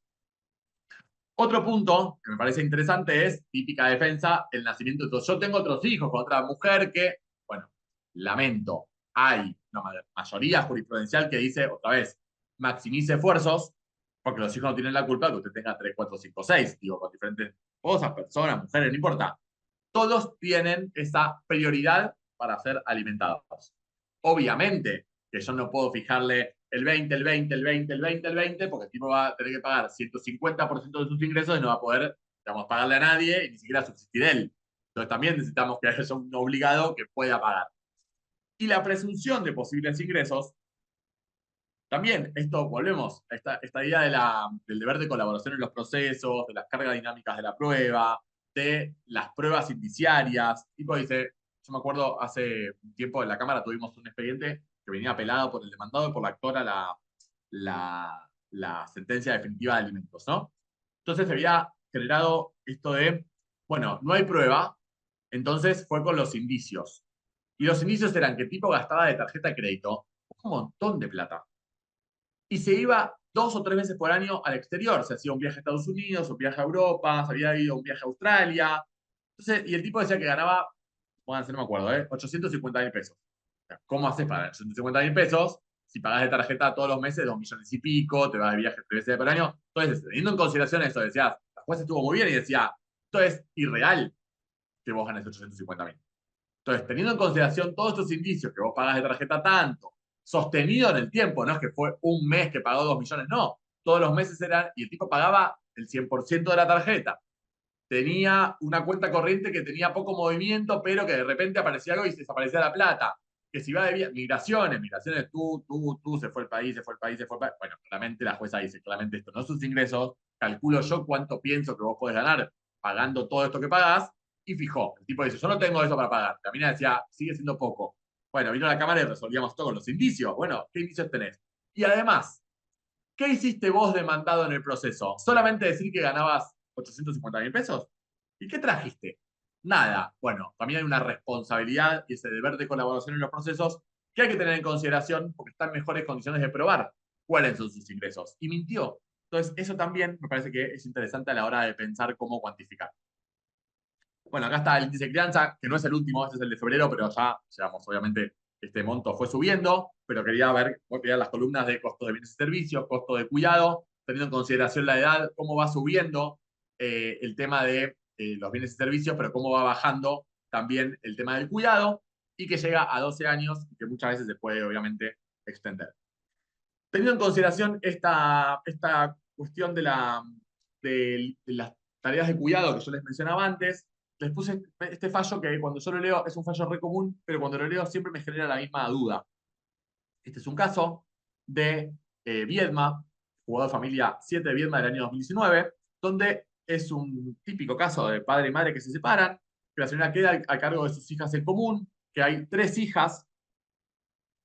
Otro punto que me parece interesante es típica defensa, el nacimiento. Entonces, yo tengo otros hijos con otra mujer que, bueno, lamento, hay una mayoría jurisprudencial que dice, otra vez, maximice esfuerzos, porque los hijos no tienen la culpa de que usted tenga 3, 4, 5, 6, digo, con diferentes cosas, personas, mujeres, no importa. Todos tienen esa prioridad para ser alimentados. Obviamente que yo no puedo fijarle el 20, el 20, el 20, el 20, el 20, porque el tipo va a tener que pagar 150% de sus ingresos y no va a poder, digamos, pagarle a nadie y ni siquiera subsistir él. Entonces también necesitamos que haya un obligado que pueda pagar. Y la presunción de posibles ingresos, también esto, volvemos a esta idea del deber de colaboración en los procesos, de las cargas dinámicas de la prueba, de las pruebas indiciarias. Tipo dice, yo me acuerdo hace un tiempo en la Cámara tuvimos un expediente que venía apelado por el demandado y por la actora la sentencia definitiva de alimentos, ¿no? Entonces se había generado esto de, bueno, no hay prueba, entonces fue con los indicios. Y los indicios eran que el tipo gastaba de tarjeta de crédito un montón de plata. Y se iba 2 o 3 veces por año al exterior. Se hacía un viaje a Estados Unidos, un viaje a Europa, se había ido un viaje a Australia. Entonces, y el tipo decía que ganaba, pónganse, no me acuerdo, 850.000 pesos. ¿Cómo haces para 850.000 pesos si pagás de tarjeta todos los meses 2 millones y pico, te vas de viaje 3 veces por año? Entonces, teniendo en consideración eso, decías, la jueza estuvo muy bien y decía, esto es irreal que vos ganes 850.000. Entonces, teniendo en consideración todos estos indicios, que vos pagás de tarjeta tanto, sostenido en el tiempo, no es que fue un mes que pagó 2 millones, no. Todos los meses eran, y el tipo pagaba el 100% de la tarjeta. Tenía una cuenta corriente que tenía poco movimiento, pero que de repente aparecía algo y se desaparecía la plata. Que si va de migraciones, tú, se fue el país, se fue el país, se fue el país. Bueno, claramente la jueza dice, claramente esto no es sus ingresos, calculo yo cuánto pienso que vos podés ganar pagando todo esto que pagás, y fijó. El tipo dice, yo no tengo eso para pagar. La mina decía, sigue siendo poco. Bueno, vino a la cámara y resolvíamos todos los indicios. Bueno, ¿qué indicios tenés? Y además, ¿qué hiciste vos demandado en el proceso? ¿Solamente decir que ganabas 850.000 pesos? ¿Y qué trajiste? Nada. Bueno, también hay una responsabilidad y ese deber de colaboración en los procesos que hay que tener en consideración porque están en mejores condiciones de probar cuáles son sus ingresos. Y mintió. Entonces, eso también me parece que es interesante a la hora de pensar cómo cuantificar. Bueno, acá está el índice de crianza, que no es el último, este es el de febrero, pero ya, digamos, obviamente este monto fue subiendo, pero quería ver las columnas de costo de bienes y servicios, costo de cuidado, teniendo en consideración la edad, cómo va subiendo el tema de los bienes y servicios, pero cómo va bajando también el tema del cuidado, y que llega a 12 años, y que muchas veces se puede, obviamente, extender. Teniendo en consideración esta cuestión de las tareas de cuidado que yo les mencionaba antes, les puse este fallo que cuando yo lo leo es un fallo re común, pero cuando lo leo siempre me genera la misma duda. Este es un caso de Viedma, jugador de familia 7 de Viedma del año 2019, donde es un típico caso de padre y madre que se separan, que la señora queda a cargo de sus hijas en común, que hay 3 hijas,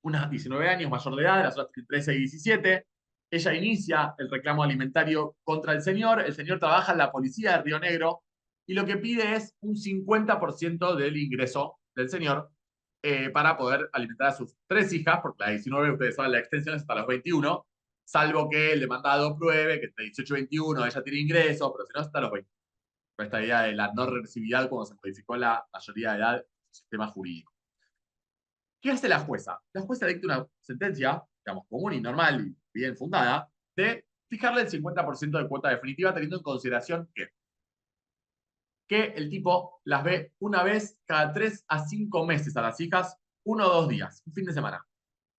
unas 19 años mayor de edad, las otras 13 y 17, Ella inicia el reclamo alimentario contra el señor trabaja en la policía de Río Negro y lo que pide es un 50% del ingreso del señor para poder alimentar a sus 3 hijas, porque las 19, ustedes saben, la extensión es hasta los 21, salvo que el demandado pruebe que entre 18 y 21 ella tiene ingresos, pero si no, hasta los 20. Esta idea de la no regresividad cuando se modificó la mayoría de edad del sistema jurídico. ¿Qué hace la jueza? La jueza dicta una sentencia, digamos, común y normal y bien fundada, de fijarle el 50% de cuota definitiva, teniendo en consideración que el tipo las ve una vez cada 3 a 5 meses a las hijas, 1 o 2 días, un fin de semana.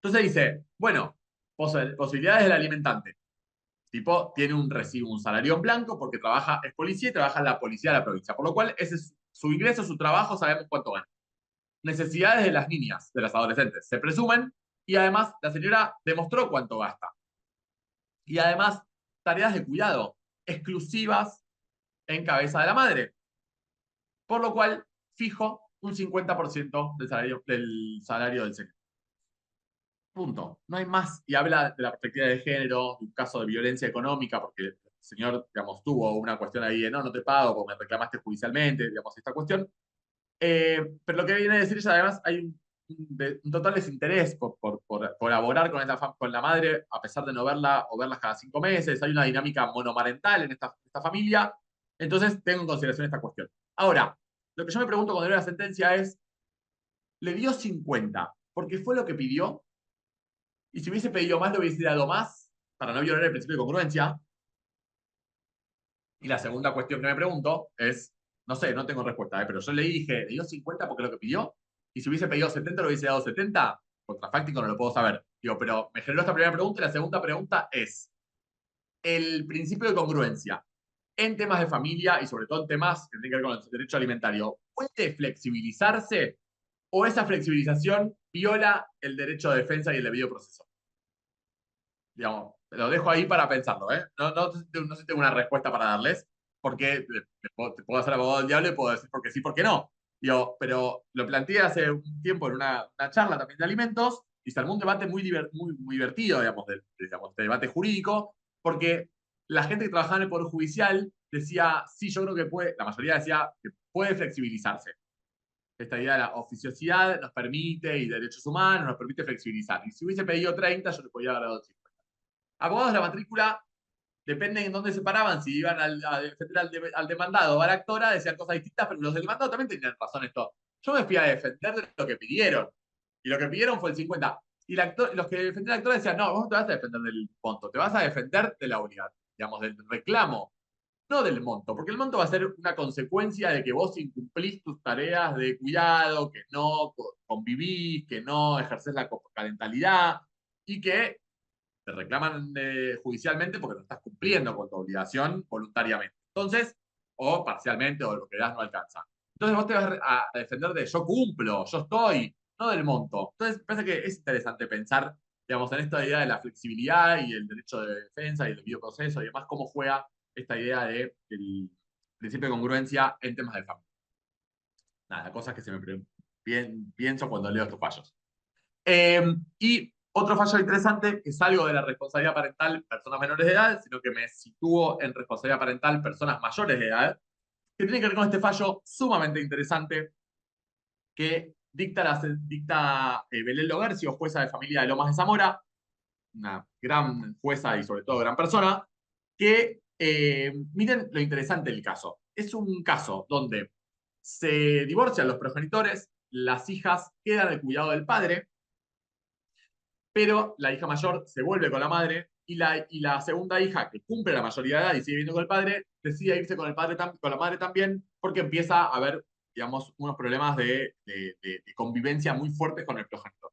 Entonces dice, bueno, posibilidades del alimentante. El tipo tiene un recibo, un salario en blanco porque trabaja, es policía y trabaja en la policía de la provincia, por lo cual ese es su ingreso, su trabajo, sabemos cuánto gana. Necesidades de las niñas, de las adolescentes, se presumen y además la señora demostró cuánto gasta. Y además, tareas de cuidado exclusivas en cabeza de la madre. Por lo cual, fijo un 50% del salario del señor. Punto. No hay más. Y habla de la perspectiva de género, de un caso de violencia económica, porque el señor, digamos, tuvo una cuestión ahí de no te pago porque me reclamaste judicialmente, digamos, esta cuestión. Pero lo que viene a decir ella, además, hay un total desinterés por laborar con la madre, a pesar de no verla o verlas cada 5 meses. Hay una dinámica monomarental en esta familia. Entonces, tengo en consideración esta cuestión. Ahora, lo que yo me pregunto cuando leo la sentencia es, ¿le dio 50 porque fue lo que pidió? Y si hubiese pedido más, le hubiese dado más para no violar el principio de congruencia. Y la segunda cuestión que me pregunto es, no sé, no tengo respuesta, pero yo le dije, ¿le dio 50 porque es lo que pidió? Y si hubiese pedido 70, ¿le hubiese dado 70? Contrafáctico no lo puedo saber. Digo, pero me generó esta primera pregunta y la segunda pregunta es, el principio de congruencia en temas de familia y sobre todo en temas que tienen que ver con el derecho alimentario, ¿puede flexibilizarse o esa flexibilización viola el derecho de defensa y el debido proceso? Digamos, lo dejo ahí para pensarlo, ¿eh? No sé si tengo una respuesta para darles, porque te puedo hacer abogado del diablo y puedo decir porque sí, porque no. Digo, pero lo planteé hace un tiempo en una charla también de alimentos y se armó un debate muy divertido, digamos, de debate jurídico, porque la gente que trabajaba en el Poder Judicial decía, sí, yo creo que puede, la mayoría decía que puede flexibilizarse. Esta idea de la oficiosidad nos permite, y derechos humanos nos permite flexibilizar. Y si hubiese pedido 30, yo le podía haber dado 50. Abogados de la matrícula, depende en dónde se paraban, si iban a defender al demandado o a la actora, decían cosas distintas, pero los del demandado también tenían razón esto. Yo me fui a defender de lo que pidieron, y lo que pidieron fue el 50. Y los que defendían a la actora decían, no, vos no te vas a defender del monto, te vas a defender de la unidad, digamos, del reclamo, no del monto, porque el monto va a ser una consecuencia de que vos incumplís tus tareas de cuidado, que no convivís, que no ejercés la parentalidad, y que te reclaman judicialmente porque no estás cumpliendo con tu obligación voluntariamente. Entonces, o parcialmente, o lo que das no alcanza. Entonces vos te vas a defender de yo cumplo, yo estoy, no del monto. Entonces, me parece que es interesante pensar, digamos, en esta idea de la flexibilidad y el derecho de defensa y el debido proceso y demás, cómo juega esta idea del principio de congruencia en temas de familia. Nada, cosas que se me pienso cuando leo estos fallos. Y otro fallo interesante, que salgo de la responsabilidad parental personas menores de edad, sino que me sitúo en responsabilidad parental personas mayores de edad, que tiene que ver con este fallo sumamente interesante que dicta Belén Logercio, jueza de familia de Lomas de Zamora, una gran jueza y sobre todo gran persona, que miren lo interesante del caso. Es un caso donde se divorcian los progenitores, las hijas quedan al cuidado del padre, pero la hija mayor se vuelve con la madre y la segunda hija, que cumple la mayoría de edad y sigue viviendo con el padre, decide irse con la madre también, porque empieza a haber, digamos, unos problemas de convivencia muy fuertes con el progenitor.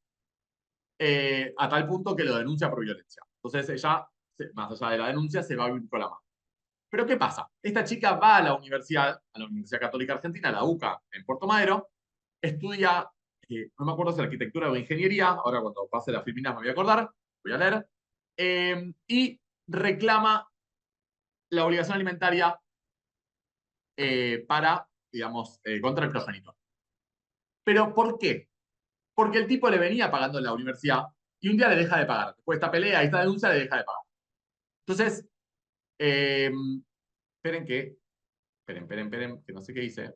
A tal punto que lo denuncia por violencia. Entonces ella, más allá de la denuncia, se va a vivir con la madre. Pero ¿qué pasa? Esta chica va a la Universidad Católica Argentina, la UCA, en Puerto Madero, estudia, no me acuerdo si arquitectura o ingeniería, ahora cuando pase las Filipinas me voy a acordar, voy a leer, y reclama la obligación alimentaria para, digamos, contra el progenitor. ¿Pero por qué? Porque el tipo le venía pagando en la universidad y un día le deja de pagar. Después de esta pelea y esta denuncia le deja de pagar. Entonces, esperen, que no sé qué hice.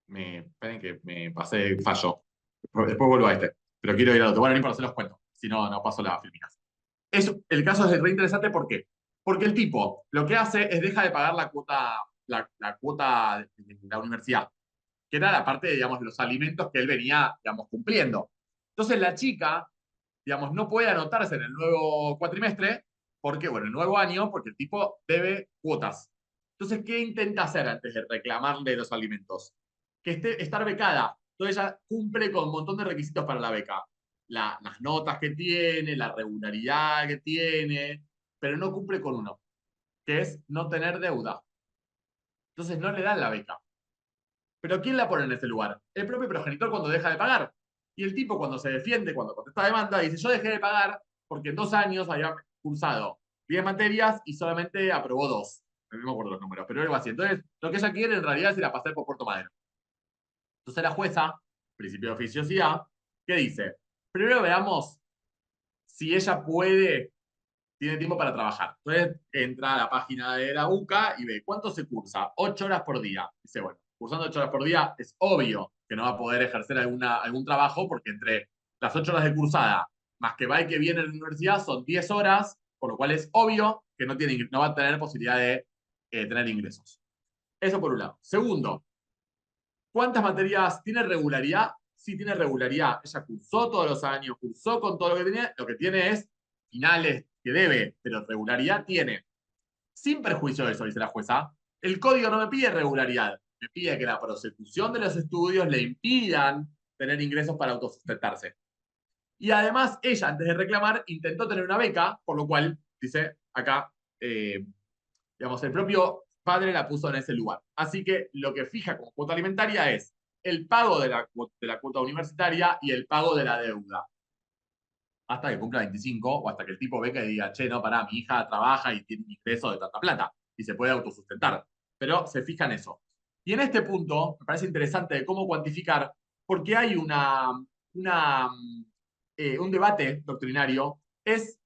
Esperen que me pasé fallo. Después vuelvo a este. Pero quiero ir al otro. Bueno, no importa, se los cuento. Si no, no paso la filminas. El caso es re interesante, ¿por qué? Porque el tipo lo que hace es deja de pagar la cuota de la universidad, que era la parte, digamos, de los alimentos que él venía, digamos, cumpliendo. Entonces la chica, digamos, no puede anotarse en el nuevo cuatrimestre, porque, bueno, el nuevo año, porque el tipo debe cuotas. Entonces, ¿qué intenta hacer antes de reclamarle los alimentos? Estar becada. Entonces ella cumple con un montón de requisitos para la beca. Las notas que tiene, la regularidad que tiene, pero no cumple con uno, que es no tener deuda. Entonces no le dan la beca. Pero ¿quién la pone en ese lugar? El propio progenitor cuando deja de pagar. Y el tipo cuando se defiende, cuando contesta demanda, dice, yo dejé de pagar porque en 2 años había cursado 10 materias y solamente aprobó 2. No me acuerdo los números, pero algo así. Entonces, lo que ella quiere en realidad es ir a pasar por Puerto Madero. Entonces la jueza, principio de oficiosidad, ¿qué dice? Primero veamos si ella tiene tiempo para trabajar. Entonces entra a la página de la UCA y ve cuánto se cursa. 8 horas por día. Dice, bueno, cursando 8 horas por día es obvio que no va a poder ejercer algún trabajo porque entre las 8 horas de cursada más que va y que viene a la universidad son 10 horas, por lo cual es obvio que no va a tener posibilidad de tener ingresos. Eso por un lado. Segundo, ¿cuántas materias tiene regularidad? Sí, tiene regularidad. Ella cursó todos los años, cursó con todo lo que tenía. Lo que tiene es finales que debe, pero regularidad tiene. Sin perjuicio de eso, dice la jueza, el código no me pide regularidad. Me pide que la prosecución de los estudios le impidan tener ingresos para autosustentarse. Y además, ella, antes de reclamar, intentó tener una beca, por lo cual, dice acá, digamos, el propio padre la puso en ese lugar. Así que lo que fija como cuota alimentaria es el pago de la cuota universitaria y el pago de la deuda. Hasta que cumpla 25 o hasta que el tipo beca y diga, che, no, pará, mi hija trabaja y tiene ingreso de tanta plata y se puede autosustentar. Pero se fija en eso. Y en este punto, me parece interesante de cómo cuantificar, porque hay un debate doctrinario, es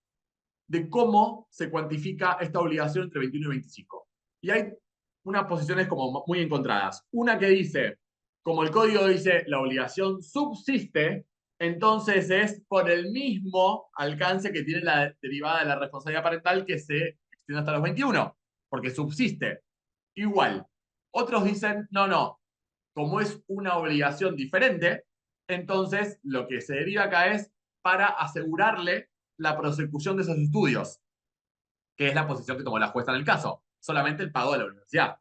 de cómo se cuantifica esta obligación entre 21 y 25. Y hay unas posiciones como muy encontradas. Una que dice, como el código dice, la obligación subsiste, entonces es por el mismo alcance que tiene la derivada de la responsabilidad parental que se extiende hasta los 21, porque subsiste. Igual. Otros dicen, no, como es una obligación diferente, entonces lo que se deriva acá es para asegurarle la prosecución de esos estudios, que es la posición que tomó la jueza en el caso, solamente el pago de la universidad.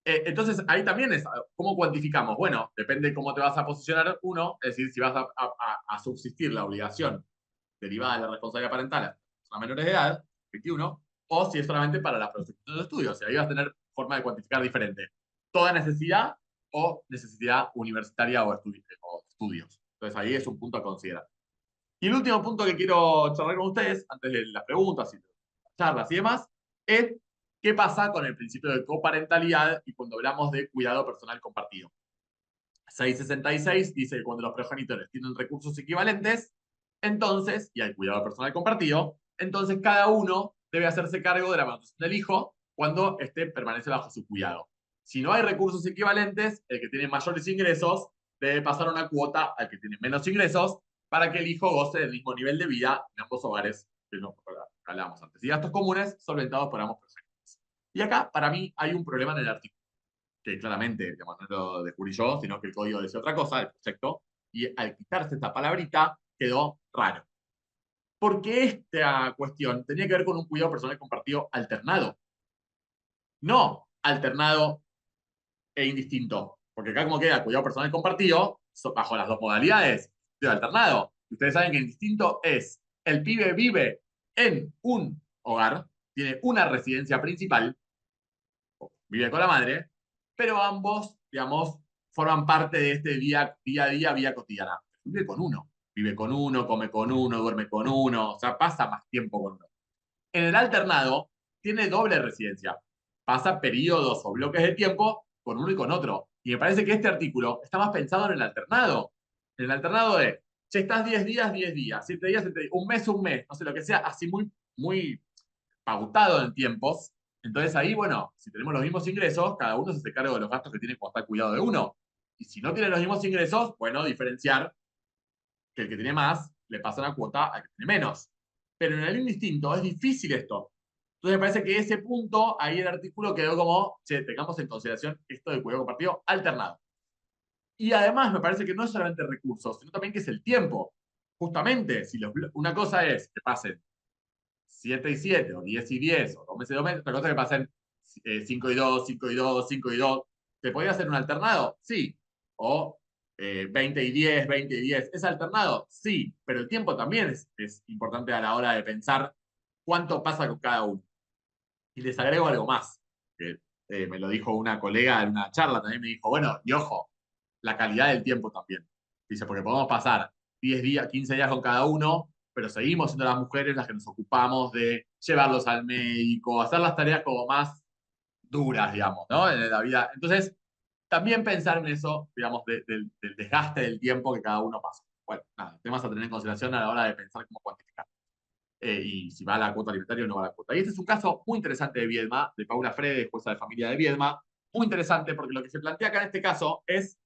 Entonces, ahí también es, ¿cómo cuantificamos? Bueno, depende de cómo te vas a posicionar uno, es decir, si vas a subsistir la obligación derivada de la responsabilidad parental a menores de edad, 21, o si es solamente para la prosecución de estudios. Y ahí vas a tener forma de cuantificar diferente. Toda necesidad o necesidad universitaria o estudios. Entonces, ahí es un punto a considerar. Y el último punto que quiero charlar con ustedes, antes de las preguntas y las charlas y demás, es qué pasa con el principio de coparentalidad y cuando hablamos de cuidado personal compartido. 666 dice que cuando los progenitores tienen recursos equivalentes, entonces, y hay cuidado personal compartido, entonces cada uno debe hacerse cargo de la manutención del hijo cuando permanece bajo su cuidado. Si no hay recursos equivalentes, el que tiene mayores ingresos debe pasar una cuota al que tiene menos ingresos para que el hijo goce del mismo nivel de vida en ambos hogares que lo hablábamos antes. Y gastos comunes solventados por ambos progenitores. Y acá, para mí, hay un problema en el artículo, que claramente, digamos, no lo descubrí yo, sino que el código decía otra cosa, el proyecto, y al quitarse esta palabrita quedó raro. Porque esta cuestión tenía que ver con un cuidado personal compartido alternado. No alternado e indistinto. Porque acá como queda cuidado personal compartido, bajo las dos modalidades, cuidado alternado. Ustedes saben que indistinto es el pibe vive en un hogar, tiene una residencia principal, vive con la madre, pero ambos, digamos, forman parte de este día a día, vida cotidiana. Vive con uno, come con uno, duerme con uno, o sea, pasa más tiempo con uno. En el alternado, tiene doble residencia. Pasa periodos o bloques de tiempo con uno y con otro. Y me parece que este artículo está más pensado en el alternado. En el alternado de, che, estás 10 días, 10 días, 7 días, 7 días, un mes, no sé, lo que sea, así muy pautado en tiempos. Entonces ahí, bueno, si tenemos los mismos ingresos, cada uno se hace cargo de los gastos que tiene cuando está al cuidado de uno. Y si no tiene los mismos ingresos, bueno, diferenciar que el que tiene más le pasa una cuota al que tiene menos. Pero en el indistinto es difícil esto. Entonces me parece que ese punto, ahí el artículo quedó como, che, tengamos en consideración esto del cuidado compartido alternado. Y además me parece que no es solamente recursos, sino también que es el tiempo. Justamente, si una cosa es que pasen 7 y 7, o 10 y 10, o 2 meses y 2 meses, otra cosa es que pasen 5 y 2, 5 y 2, 5 y 2. ¿Te podría hacer un alternado? Sí. O 20 y 10, 20 y 10. ¿Es alternado? Sí, pero el tiempo también es importante a la hora de pensar cuánto pasa con cada uno. Y les agrego algo más, que me lo dijo una colega en una charla, también me dijo, bueno, y ojo, la calidad del tiempo también. Dice, porque podemos pasar 10 días, 15 días con cada uno, pero seguimos siendo las mujeres las que nos ocupamos de llevarlos al médico, hacer las tareas como más duras, digamos, ¿no? En la vida. Entonces, también pensar en eso, digamos, del desgaste del tiempo que cada uno pasa. Bueno, nada, temas a tener en consideración a la hora de pensar cómo cuantificar. Y si va a la cuota alimentaria o no va a la cuota. Y este es un caso muy interesante de Viedma, de Paula Frede, jueza de familia de Viedma. Muy interesante porque lo que se plantea acá en este caso es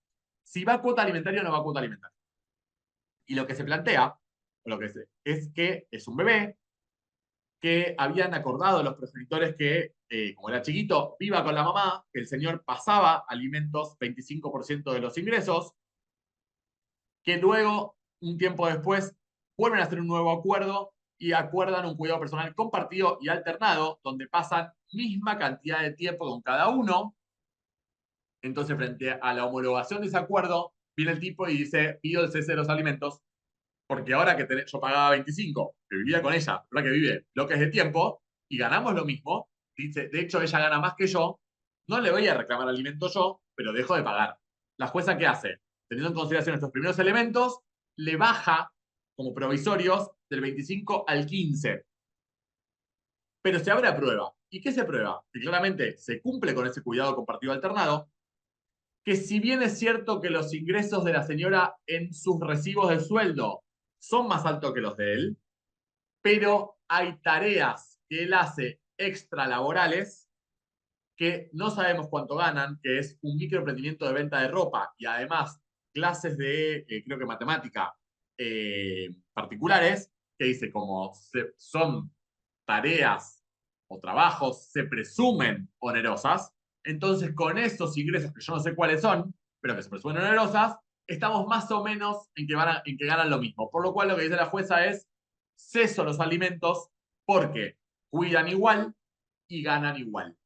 si va a cuota alimentaria o no va a cuota alimentaria. Y lo que se plantea, es que es un bebé que habían acordado los progenitores que, como era chiquito, viva con la mamá, que el señor pasaba alimentos 25% de los ingresos, que luego, un tiempo después, vuelven a hacer un nuevo acuerdo y acuerdan un cuidado personal compartido y alternado, donde pasan misma cantidad de tiempo con cada uno. Entonces, frente a la homologación de ese acuerdo, viene el tipo y dice, pido el cese de los alimentos, porque ahora que yo pagaba 25, que vivía con ella, ahora que vive bloques de tiempo, y ganamos lo mismo, dice, de hecho ella gana más que yo, no le voy a reclamar alimento yo, pero dejo de pagar. La jueza, ¿qué hace? Teniendo en consideración estos primeros elementos, le baja como provisorios del 25 al 15. Pero se abre a prueba. ¿Y qué se prueba? Que claramente se cumple con ese cuidado compartido alternado, que si bien es cierto que los ingresos de la señora en sus recibos de sueldo son más altos que los de él, pero hay tareas que él hace extralaborales que no sabemos cuánto ganan, que es un microemprendimiento de venta de ropa y además clases de, creo que matemática, particulares, que dice como son tareas o trabajos, se presumen onerosas, entonces con esos ingresos, que yo no sé cuáles son, pero que se presumen onerosas, estamos más o menos en que ganan lo mismo. Por lo cual lo que dice la jueza es, ceso los alimentos porque cuidan igual y ganan igual.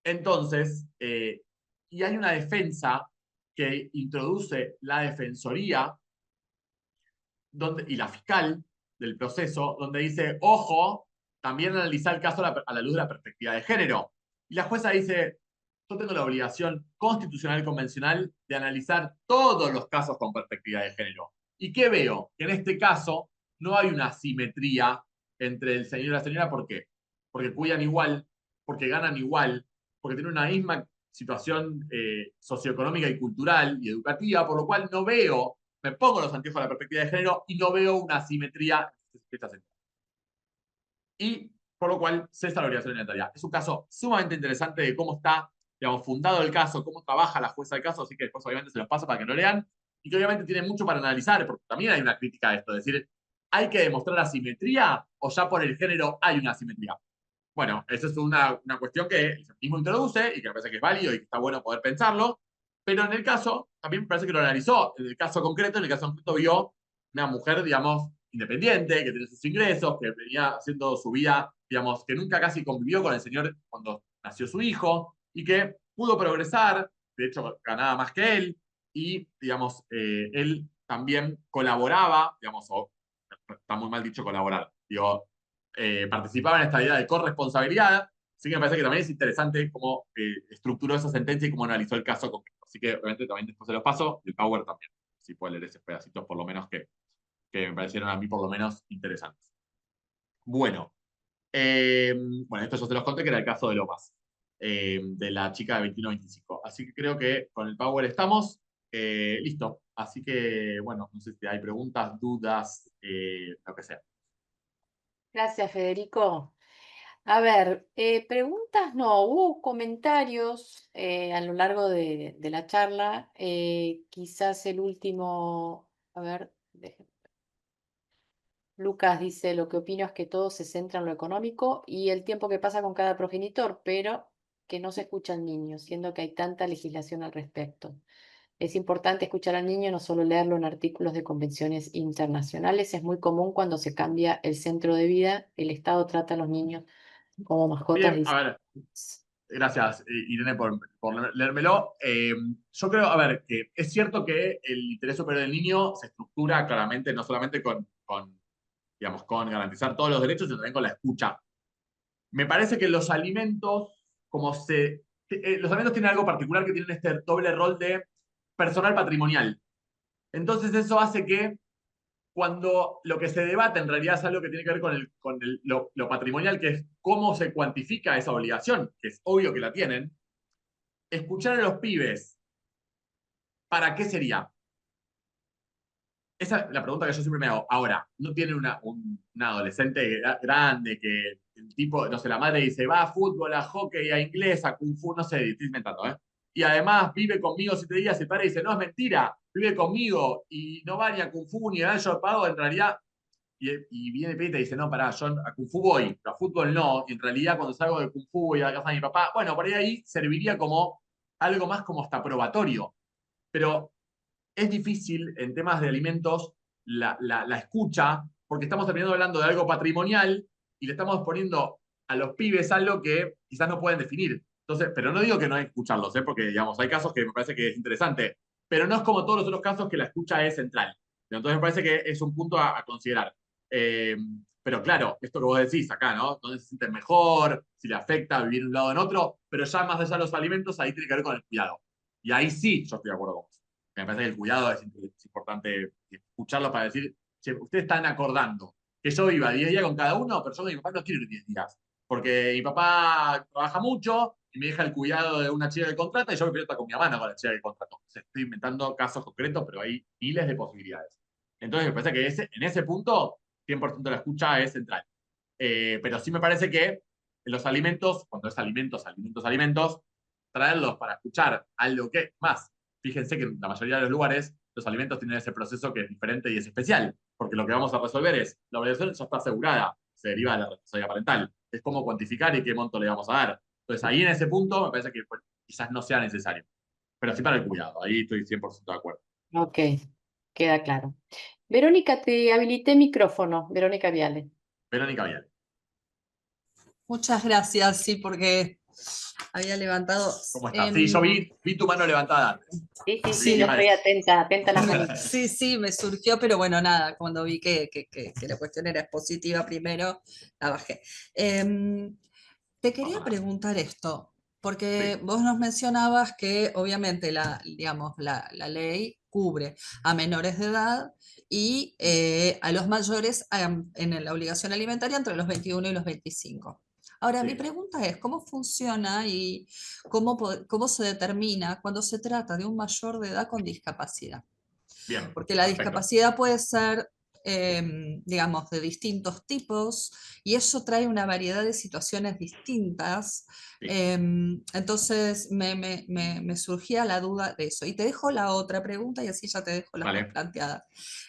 Entonces, y hay una defensa que introduce la defensoría y la fiscal del proceso, donde dice, ojo, también analizar el caso a la luz de la perspectiva de género. Y la jueza dice, yo tengo la obligación constitucional y convencional de analizar todos los casos con perspectiva de género. ¿Y qué veo? Que en este caso no hay una asimetría entre el señor y la señora. ¿Por qué? Porque cuidan igual, porque ganan igual, porque tienen una misma situación socioeconómica y cultural y educativa, por lo cual no veo, me pongo los anteojos a la perspectiva de género y no veo una asimetría en esta sentencia. Y por lo cual cesa la obligación alimentaria. Es un caso sumamente interesante de cómo está, digamos, fundado el caso, cómo trabaja la jueza del caso, así que después obviamente se los paso para que lo lean, y que obviamente tiene mucho para analizar, porque también hay una crítica a esto, es decir, ¿hay que demostrar asimetría o ya por el género hay una asimetría? Bueno, esa es una cuestión que el feminismo introduce y que me parece que es válido y que está bueno poder pensarlo, pero en el caso, también me parece que lo analizó, en el caso concreto vio una mujer, digamos, independiente, que tiene sus ingresos, que venía haciendo su vida, digamos, que nunca casi convivió con el señor cuando nació su hijo, y que pudo progresar, de hecho ganaba más que él, y, digamos, él también colaboraba, digamos, o está muy mal dicho colaborar, digo, participaba en esta idea de corresponsabilidad, así que me parece que también es interesante cómo estructuró esa sentencia y cómo analizó el caso concreto. Así que obviamente también después se los paso, y el Power también, si puede leer esos pedacitos por lo menos que me parecieron a mí por lo menos interesantes. Bueno, bueno, esto yo se los conté que era el caso de Lomas, de la chica de 21-25. Así que creo que con el Power estamos. Listo. Así que, bueno, no sé si hay preguntas, dudas, lo que sea. Gracias, Federico. A ver, preguntas no, hubo comentarios a lo largo de la charla. Quizás el último, a ver, Lucas dice, lo que opino es que todo se centra en lo económico y el tiempo que pasa con cada progenitor, pero que no se escucha al niño, siendo que hay tanta legislación al respecto. Es importante escuchar al niño, no solo leerlo en artículos de convenciones internacionales. Es muy común cuando se cambia el centro de vida, el Estado trata a los niños como mascotas. Bien, a ver, gracias, Irene, por leérmelo. Yo creo, a ver, que es cierto que el interés superior del niño se estructura claramente no solamente digamos, con garantizar todos los derechos, sino también con la escucha. Me parece que los alimentos, los alimentos tienen algo particular que tienen este doble rol de personal patrimonial. Entonces eso hace que cuando lo que se debate en realidad es algo que tiene que ver lo patrimonial, que es cómo se cuantifica esa obligación, que es obvio que la tienen, escuchar a los pibes, ¿para qué sería? Esa es la pregunta que yo siempre me hago. Ahora, no tiene una adolescente grande que el tipo, no sé, la madre dice, va a fútbol, a hockey, a inglés, a kung fu, no sé, estoy inventando, ¿eh? Y además vive conmigo 7 días, se para y dice, no, es mentira, vive conmigo y no va ni a kung fu ni a yo pago, en realidad. Y viene Pete y dice, no, pará, yo a Kung Fu voy, pero a fútbol no. Y en realidad cuando salgo de Kung Fu voy a la casa de mi papá. Bueno, por ahí serviría como algo más como hasta probatorio. Pero es difícil en temas de alimentos la escucha, porque estamos terminando hablando de algo patrimonial y le estamos poniendo a los pibes algo que quizás no pueden definir. Entonces, pero no digo que no hay que escucharlos, ¿eh? Porque digamos, hay casos que me parece que es interesante, pero no es como todos los otros casos que la escucha es central. Entonces me parece que es un punto a considerar. Eh, pero claro, esto que vos decís acá, ¿no? Donde se sienten mejor, si le afecta vivir de un lado en otro, pero ya más allá de los alimentos, ahí tiene que ver con el cuidado. Y ahí sí yo estoy de acuerdo con vos. Me parece que el cuidado es importante escucharlo para decir, che, ustedes están acordando que yo viva 10 días con cada uno, pero yo con mi papá no quiero ir 10 días. Porque mi papá trabaja mucho y me deja el cuidado de una chica que contrata y yo prefiero estar con mi mamá, con la chica que contrato. O sea, estoy inventando casos concretos, pero hay miles de posibilidades. Entonces me parece que en ese punto 100% de la escucha es central. Pero sí me parece que los alimentos, cuando es alimentos, traerlos para escuchar algo que más. Fíjense que en la mayoría de los lugares los alimentos tienen ese proceso que es diferente y es especial, porque lo que vamos a resolver es, la obligación ya está asegurada, se deriva de la responsabilidad parental, es cómo cuantificar y qué monto le vamos a dar. Entonces ahí en ese punto me parece que pues, quizás no sea necesario, pero sí para el cuidado, ahí estoy 100% de acuerdo. Ok, queda claro. Verónica, te habilité micrófono. Verónica Viale. Verónica Vial, Muchas gracias, sí, porque había levantado. ¿cómo estás? Sí, yo vi tu mano levantada antes. Sí, sí, Vi sí, que yo iba a estoy decir. atenta, atenta a las manitas. Sí, sí, me surgió, pero bueno, nada, cuando vi que la cuestión era expositiva primero, la bajé. Te quería preguntar esto, porque Sí, vos nos mencionabas que obviamente digamos, la ley cubre a menores de edad y a los mayores en la obligación alimentaria entre los 21 y los 25. Ahora, mi sí, pregunta es, ¿cómo funciona y cómo se determina cuando se trata de un mayor de edad con discapacidad? bien, Porque la perfecto. discapacidad puede ser, digamos, de distintos tipos y eso trae una variedad de situaciones distintas. Sí, Entonces me surgía la duda de eso. Y te dejo la otra pregunta y así ya te dejo las dos vale. planteadas.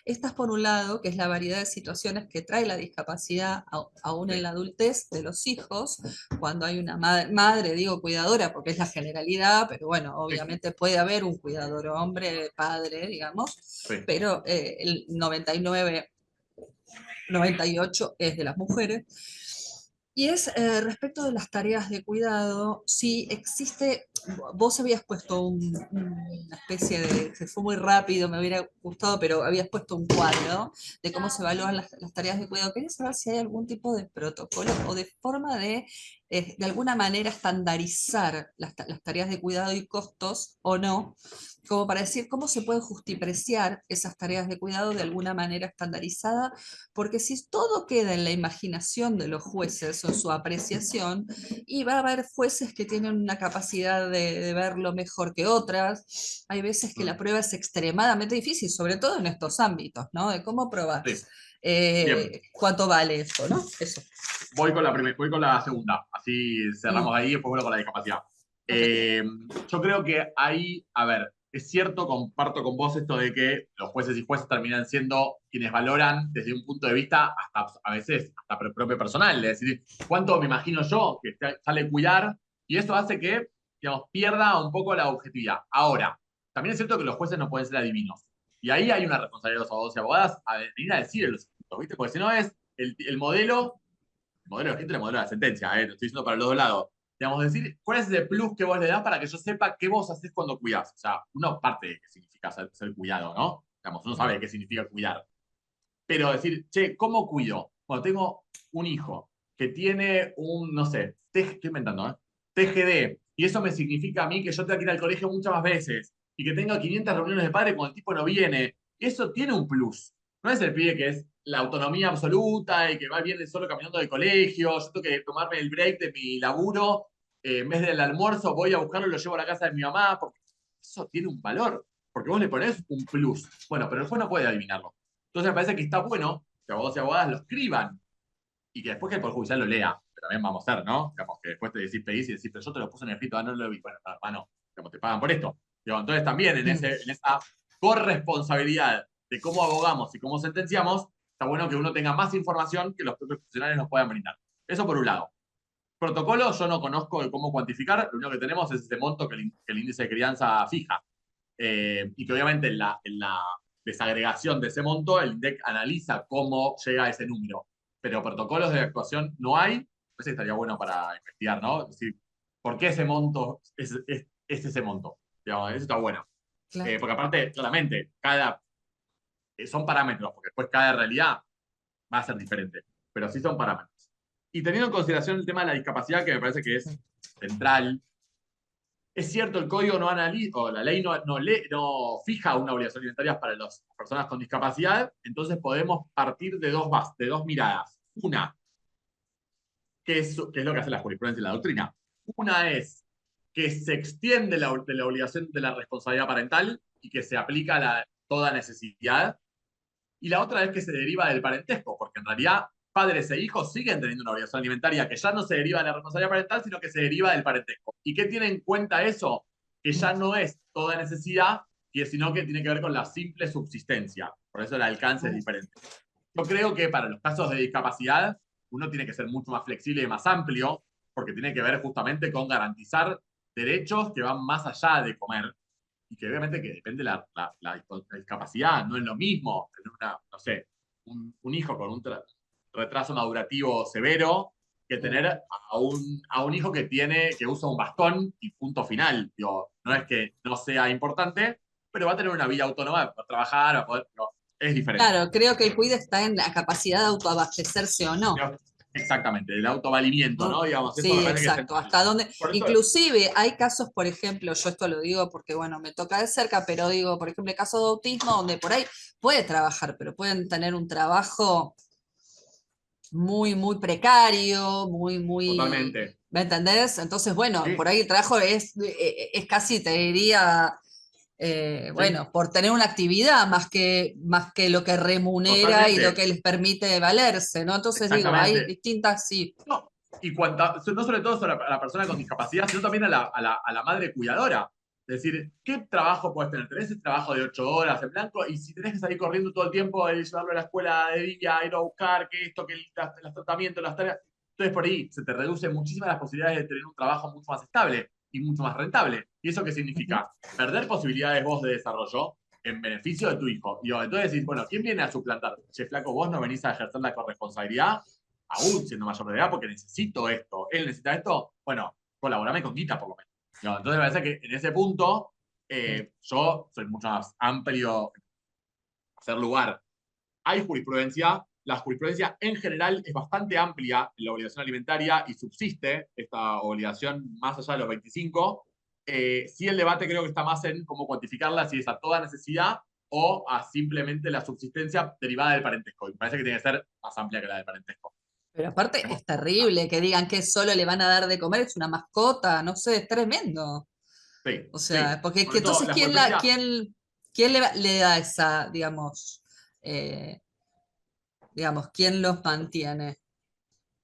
Esta es por un lado, que es la variedad de situaciones que trae la discapacidad aún en Sí, la adultez de los hijos, cuando hay una madre, digo cuidadora, porque es la generalidad, pero bueno, sí, obviamente puede haber un cuidador hombre, padre, digamos, sí. pero el 99, 98 es de las mujeres. Y es respecto de las tareas de cuidado, si existe, vos habías puesto una especie de, se fue muy rápido, me hubiera gustado, pero habías puesto un cuadro de cómo se evalúan las tareas de cuidado. Quería saber si hay algún tipo de protocolo o de forma de alguna manera estandarizar las tareas de cuidado y costos o no, como para decir cómo se pueden justipreciar esas tareas de cuidado de alguna manera estandarizada, porque si todo queda en la imaginación de los jueces o juicio, su apreciación, y va a haber jueces que tienen una capacidad de verlo mejor que otras. Hay veces que la prueba es extremadamente difícil, sobre todo en estos ámbitos, ¿no? De cómo probar. Sí. Bien. ¿Cuánto vale esto, no? Eso. Voy con la segunda, así cerramos ahí y después vuelvo con la discapacidad. Yo creo que ahí, a ver, es cierto, comparto con vos esto de que los jueces y jueces terminan siendo quienes valoran desde un punto de vista hasta a veces hasta propio personal, es decir, cuánto me imagino yo que sale a cuidar, y eso hace que, digamos, pierda un poco la objetividad. Ahora, también es cierto que los jueces no pueden ser adivinos, y ahí hay una responsabilidad de los abogados y abogadas a venir a decir los puntos, ¿viste? Porque si no es el modelo escrito y el modelo de la sentencia, lo estoy diciendo para los dos lados. Digamos, decir, ¿cuál es ese plus que vos le das para que yo sepa qué vos haces cuando cuidás? O sea, uno parte de qué significa ser cuidado, ¿no? Digamos, uno sabe qué significa cuidar. Pero decir, che, ¿cómo cuido? Bueno, tengo un hijo que tiene un, no sé, estoy inventando, TGD, y eso me significa a mí que yo tengo que ir al colegio muchas más veces, y que tenga 500 reuniones de padres cuando el tipo no viene. Eso tiene un plus. No es el pibe que es la autonomía absoluta y que va viene solo caminando del colegio, yo tengo que tomarme el break de mi laburo, en vez del almuerzo voy a buscarlo y lo llevo a la casa de mi mamá, porque eso tiene un valor, porque vos le ponés un plus. Bueno, pero el juez no puede adivinarlo. Entonces me parece que está bueno que abogados y abogadas lo escriban y que después que el Poder Judicial lo lea. Pero también vamos a hacer, ¿no? Digamos que después te decís, pedís y decís, pero yo te lo puse en el escrito, no lo vi. Bueno, hermano, digamos, te pagan por esto. Digo, entonces también en esa corresponsabilidad de cómo abogamos y cómo sentenciamos, está bueno que uno tenga más información que los propios profesionales nos puedan brindar. Eso por un lado. Protocolo, yo no conozco el cómo cuantificar, lo único que tenemos es ese monto que el índice de crianza fija. Y que obviamente en la desagregación de ese monto, el INDEC analiza cómo llega a ese número. Pero protocolos de actuación no hay, pues estaría bueno para investigar, ¿no? Es decir, ¿por qué ese monto es ese monto? Digamos, eso está bueno. Claro. Porque aparte, claramente, son parámetros, porque después cada realidad va a ser diferente, pero sí son parámetros. Y teniendo en consideración el tema de la discapacidad, que me parece que es central, es cierto, el código no analiza, o la ley no fija una obligación alimentaria para las personas con discapacidad, entonces podemos partir de dos miradas. Una, que es lo que hace la jurisprudencia y la doctrina. Una es que se extiende de la obligación de la responsabilidad parental y que se aplica a toda necesidad. Y la otra es que se deriva del parentesco, porque en realidad padres e hijos siguen teniendo una obligación alimentaria que ya no se deriva de la responsabilidad parental, sino que se deriva del parentesco. ¿Y qué tiene en cuenta eso? Que ya no es toda necesidad, sino que tiene que ver con la simple subsistencia. Por eso el alcance es diferente. Yo creo que para los casos de discapacidad, uno tiene que ser mucho más flexible y más amplio, porque tiene que ver justamente con garantizar derechos que van más allá de comer, y que obviamente que depende de la discapacidad, no es lo mismo tener no sé, un hijo con un retraso madurativo severo que tener a un hijo que usa un bastón y punto final. Digo, no es que no sea importante, pero va a tener una vida autónoma, va a trabajar, va a poder, es diferente. Claro, creo que el cuide está en la capacidad de autoabastecerse o no. Exactamente, el autovalimiento, ¿no? Digamos, eso Sí, me parece exacto. que es Hasta donde, por eso, inclusive hay casos, por ejemplo, yo esto lo digo porque, bueno, me toca de cerca, pero digo, por ejemplo, el caso de autismo, donde por ahí puede trabajar, pero pueden tener un trabajo muy, muy precario, muy, totalmente. ¿me entendés? Entonces, bueno, Sí. por ahí el trabajo es casi, te diría, bueno, por tener una actividad más que lo que remunera y lo Totalmente. que les permite valerse, ¿no? Entonces digo, hay Exactamente. distintas, sí. No, y no sobre todo a la persona con discapacidad, sino también a la madre cuidadora. Es decir, ¿qué trabajo puedes tener? Tenés ese trabajo de 8 horas en blanco y si tenés que salir corriendo todo el tiempo, llevarlo a la escuela de día, ir a buscar, que esto, que los tratamientos, las tareas. Entonces por ahí se te reducen muchísimas las posibilidades de tener un trabajo mucho más estable y mucho más rentable. ¿Y eso qué significa? Perder posibilidades vos de desarrollo en beneficio de tu hijo. Y entonces decís, bueno, ¿quién viene a suplantar? Che, flaco, vos no venís a ejercer la corresponsabilidad aún siendo mayor de edad, porque necesito esto, él necesita esto, bueno, colaborame con guita por lo menos. No, entonces me parece que en ese punto yo soy mucho más amplio hacer lugar. Hay jurisprudencia, la jurisprudencia en general es bastante amplia en la obligación alimentaria y subsiste esta obligación más allá de los 25. Sí, el debate creo que está más en cómo cuantificarla, si es a toda necesidad o a simplemente la subsistencia derivada del parentesco. Y me parece que tiene que ser más amplia que la del parentesco. Pero aparte es terrible que digan que solo le van a dar de comer, es una mascota, no sé, es tremendo. Sí, O sí. sea, porque Por eso entonces, la justicia, quién le da esa, eh, digamos, quién los mantiene? ¿Me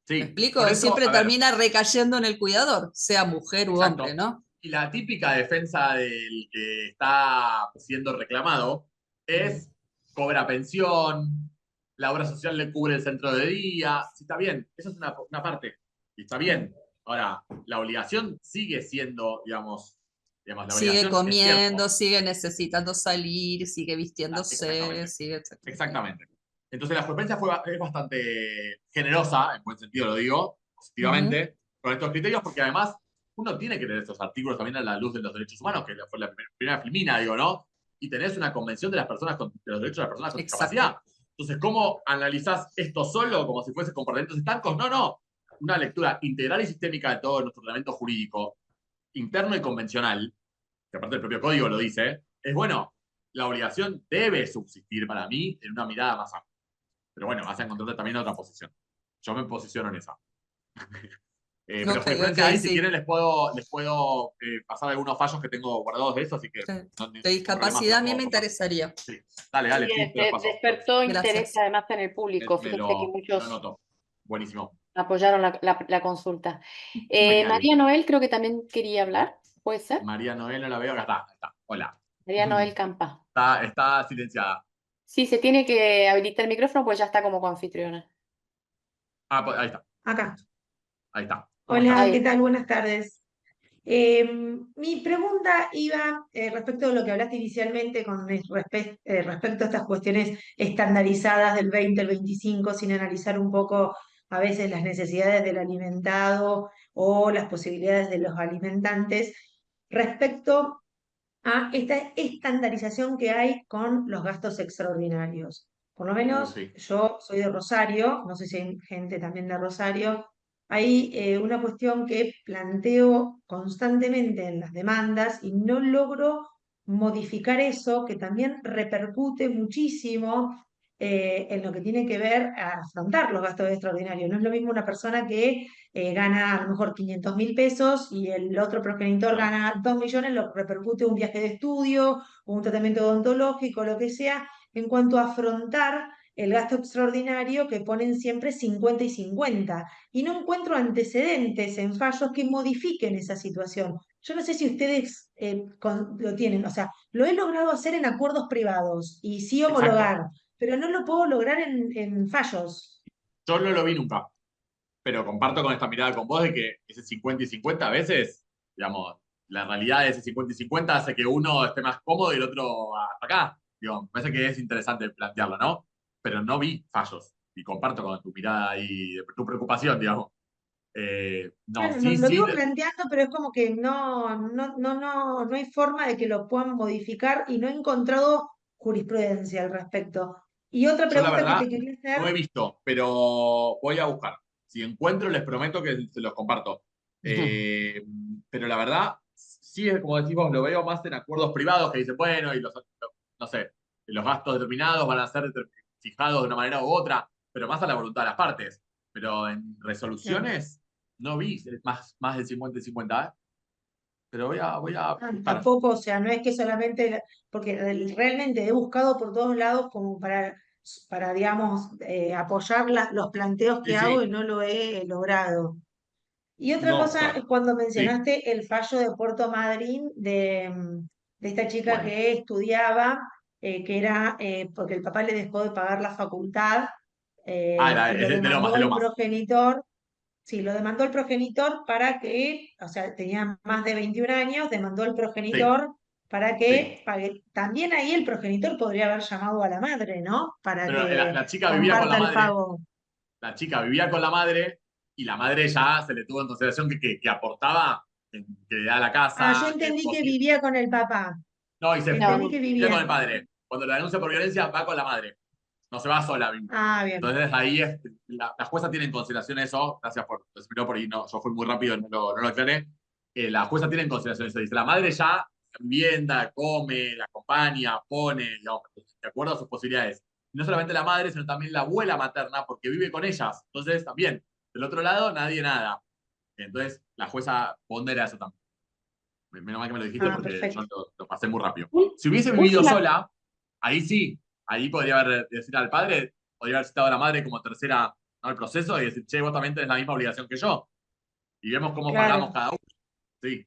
sí, por explico? eso, Siempre a ver, termina recayendo en el cuidador, sea mujer u hombre, exacto. ¿no? Y la típica defensa del que está siendo reclamado es cobra pensión, la obra social le cubre el centro de día. Sí, está bien, eso es una parte. Y está bien. Ahora, la obligación sigue siendo, la Sigue obligación es cierto. comiendo, sigue necesitando salir, sigue vistiéndose, Exactamente. sigue, etcétera. Exactamente. Entonces la jurisprudencia es bastante generosa, en buen sentido lo digo, Ujú. positivamente, con estos criterios, porque además uno tiene que leer estos artículos también a la luz de los derechos humanos, que fue la primera filmina, digo, ¿no? Y tenés una convención de las personas de los derechos de las personas con discapacidad. Exacto. Entonces, ¿cómo analizás esto solo como si fuese comportamientos estancos? No, no. Una lectura integral y sistémica de todo nuestro ordenamiento jurídico, interno y convencional, que aparte el propio código lo dice, es bueno, la obligación debe subsistir para mí en una mirada más amplia. Pero bueno, vas a encontrar también otra posición. Yo me posiciono en esa. Pero Ok, ok, jurisprudencia ahí, si sí. quieren, les puedo pasar algunos fallos que tengo guardados de eso, así que Sí. no, De sin problema se discapacidad los a mí puedo me compartir. interesaría. Sí. Dale, Sí, dale, sí, te los paso. despertó interés Gracias. además en el público. Me Fíjese que lo muchos noto. Buenísimo. apoyaron la consulta. Genial. María Noel creo que también quería hablar, ¿puede ser? María Noel no la veo, acá está. Acá está. Hola. María Noel Campa. Está silenciada. Sí, se tiene que habilitar el micrófono pues ya está como coanfitriona. Ah, pues, ahí está. Acá. Ahí está. ¿Cómo Hola, estás? Ahí ¿qué está. tal? Buenas tardes. Mi pregunta iba respecto de lo que hablaste inicialmente con respecto a estas cuestiones estandarizadas del 20 al 25, sin analizar un poco a veces las necesidades del alimentado o las posibilidades de los alimentantes, respecto a esta estandarización que hay con los gastos extraordinarios. Por lo menos Sí. yo soy de Rosario, no sé si hay gente también de Rosario. Hay una cuestión que planteo constantemente en las demandas y no logro modificar eso, que también repercute muchísimo en lo que tiene que ver a afrontar los gastos extraordinarios. No es lo mismo una persona que gana a lo mejor 500.000 pesos y el otro progenitor Claro. gana 2 millones, lo repercute un viaje de estudio, un tratamiento odontológico, lo que sea, en cuanto a afrontar el gasto extraordinario que ponen siempre 50 y 50. Y no encuentro antecedentes en fallos que modifiquen esa situación. Yo no sé si ustedes lo tienen, o sea, lo he logrado hacer en acuerdos privados y sí Exacto. homologar, pero no lo puedo lograr en fallos. Yo no lo vi nunca, pero comparto con esta mirada con vos de que ese 50 y 50 a veces, digamos, la realidad de ese 50 y 50 hace que uno esté más cómodo y el otro hasta acá. Digo, me parece que es interesante plantearlo, ¿no? Pero no vi fallos y comparto con tu mirada y tu preocupación, digamos. No, Claro, sí, lo sí, vivo planteando, pero es como que no hay forma de que lo puedan modificar y no he encontrado jurisprudencia al respecto. Y otra yo la pregunta que verdad te quería no he hacer, visto, pero voy a buscar. Si encuentro, les prometo que se los comparto. Eh, pero la verdad, sí es como decimos, lo veo más en acuerdos privados que dicen, bueno, y no sé, los gastos determinados van a ser fijados de una manera u otra, pero más a la voluntad de las partes. Pero en claro, resoluciones no vi más del 50 y 50, ¿eh? Pero voy a buscar. tampoco, o sea, no es que solamente, porque realmente he buscado por todos lados como digamos, apoyar los planteos Sí, que hago y sí, no lo he logrado. Y otra no, cosa es cuando sí, mencionaste el fallo de Puerto Madryn de esta chica bueno, que estudiaba, que era porque el papá le dejó de pagar la facultad y es lo de Lomas, demandó de el Lomas. progenitor. Sí, lo demandó el progenitor para que, o sea, tenía más de 21 años, demandó el Sí, progenitor para sí. que pague. También ahí el progenitor podría haber llamado a la madre, ¿no? Para Pero que la chica vivía con la comparta el madre, pago. la chica vivía con la madre y la madre ya se le tuvo en consideración que aportaba, que le da la Ah, yo casa, que entendí que vivía con el papá. no, y se No, Entendí no. que vivía con vivía. el padre. Cuando la denuncia por violencia va con la madre, no se va sola. Ah, bien. Entonces ahí la jueza tiene en consideración eso, gracias por decirlo por ahí, no, yo fui muy rápido, no lo aclaré. La jueza tiene en consideración eso, dice, la madre ya vivienda, come, la acompaña, pone, digamos, de acuerdo a sus posibilidades. no solamente la madre, sino también la abuela materna, porque vive con ellas. Entonces, también, del otro lado, nadie nada. Entonces, la jueza pondera eso también. Menos mal que me lo dijiste Ah, porque yo perfecto. lo pasé muy rápido. Ul- Si hubiese vivido Última, sola, ahí sí, ahí podría haber decir al padre, podría haber citado a la madre como tercera, ¿no?, el proceso y decir, che, vos también tenés la misma obligación que yo. Y vemos cómo pagamos Claro. cada uno. Sí,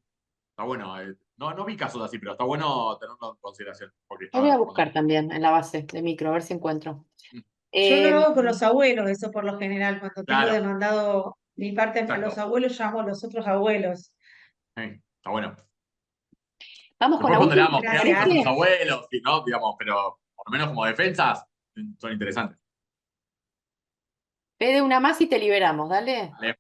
está bueno. No vi casos así, pero está bueno tenerlo en consideración. Porque lo voy a estaba buscar también en la base de micro, a ver si encuentro. Mm, Yo lo Eh, hago con los abuelos, eso por lo general. Cuando tengo claro, demandado mi parte a los exacto. abuelos, llamo a los otros abuelos. Está bueno. Vamos con Después la última, ponderamos qué ¿te hacen Gracias. nuestros parece? abuelos, y no, digamos, pero por lo menos como defensas son interesantes. Pede una más y te liberamos, dale. Vale.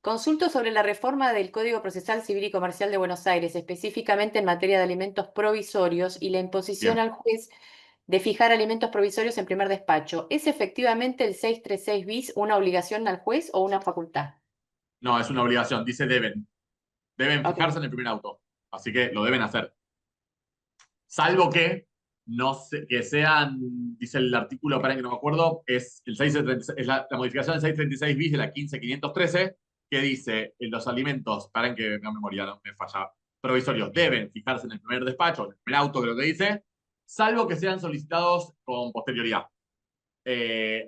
Consulto sobre la reforma del Código Procesal Civil y Comercial de Buenos Aires, específicamente en materia de alimentos provisorios y la imposición Bien. al juez de fijar alimentos provisorios en primer despacho. ¿Es efectivamente el 636 bis una obligación al juez o una facultad? No, es una obligación, dice deben. Deben Ok. fijarse en el primer auto. Así que lo deben hacer. Salvo que no sé, que sean, dice el artículo, para que no me acuerdo, es el 636, es la modificación del 636 bis de la 15513, que dice en los alimentos, para que mi memoria no me falla, provisorios deben fijarse en el primer despacho, en el primer auto, creo que dice, salvo que sean solicitados con posterioridad.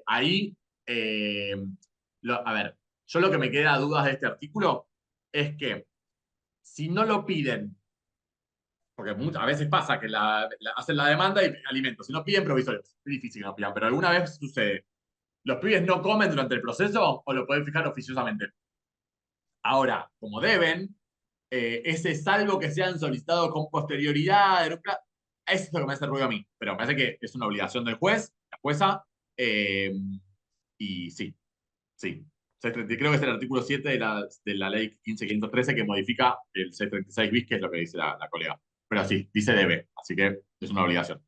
Ahí, eh, a ver, yo lo que me queda dudas de este artículo es que si no lo piden, porque a veces pasa que hacen la demanda y alimentos, si no piden provisorios, es difícil que no pidan, pero alguna vez sucede. ¿Los pibes no comen durante el proceso o lo pueden fijar oficiosamente? Ahora, como deben, ese salvo que sean solicitados con posterioridad, eso es lo que me hace ruido a mí, pero me parece que es una obligación del juez, la jueza, eh, y sí, sí. Creo que es el artículo 7 de la ley 15.513 que modifica el 636 bis, que es lo que dice la colega. Pero sí, dice debe, así que es una obligación.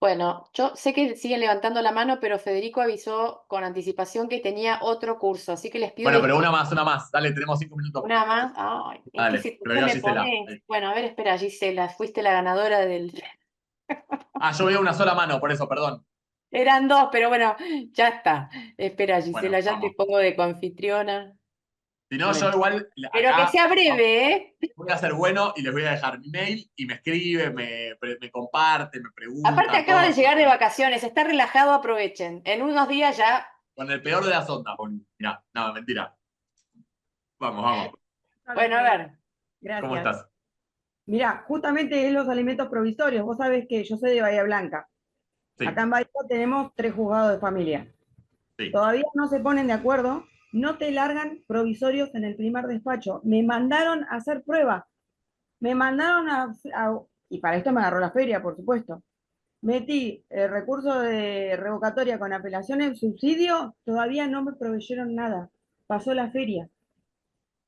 Bueno, yo sé que siguen levantando la mano, pero Federico avisó con anticipación que tenía otro curso, así que les pido Bueno, pero disculpas. una más. Dale, tenemos 5 minutos. Una más. Ay, ¿en qué Dale, pero situación veo a me Gisela. pones? Bueno, a ver, espera, Gisela, fuiste la ganadora del... Ah, yo veo una sola mano, por eso, perdón. Eran dos, pero bueno, ya está. Espera, Bueno, Gisela, ya te vamos. pongo de coanfitriona. Si no, yo Bueno, igual pero que acá sea breve, ¿eh? voy a ser bueno y les voy a dejar mi mail y me escribe, me comparte, me Aparte pregunta, acaba de todo. llegar de vacaciones, está relajado, aprovechen. En unos días ya... Con el peor de las ondas. Mirá, no, mentira. Vamos, vamos. Bueno, a ver. ¿Cómo Gracias. estás? Mira, justamente es los alimentos provisorios. Vos sabés que yo soy de Bahía Blanca. Sí, Acá en Bahía tenemos 3 juzgados de familia. sí. Todavía no se ponen de acuerdo, no te largan provisorios en el primer despacho. Me mandaron a hacer pruebas. Me mandaron y para esto me agarró la feria, por supuesto. Metí el recurso de revocatoria con apelación en subsidio, todavía no me proveyeron nada. Pasó la feria.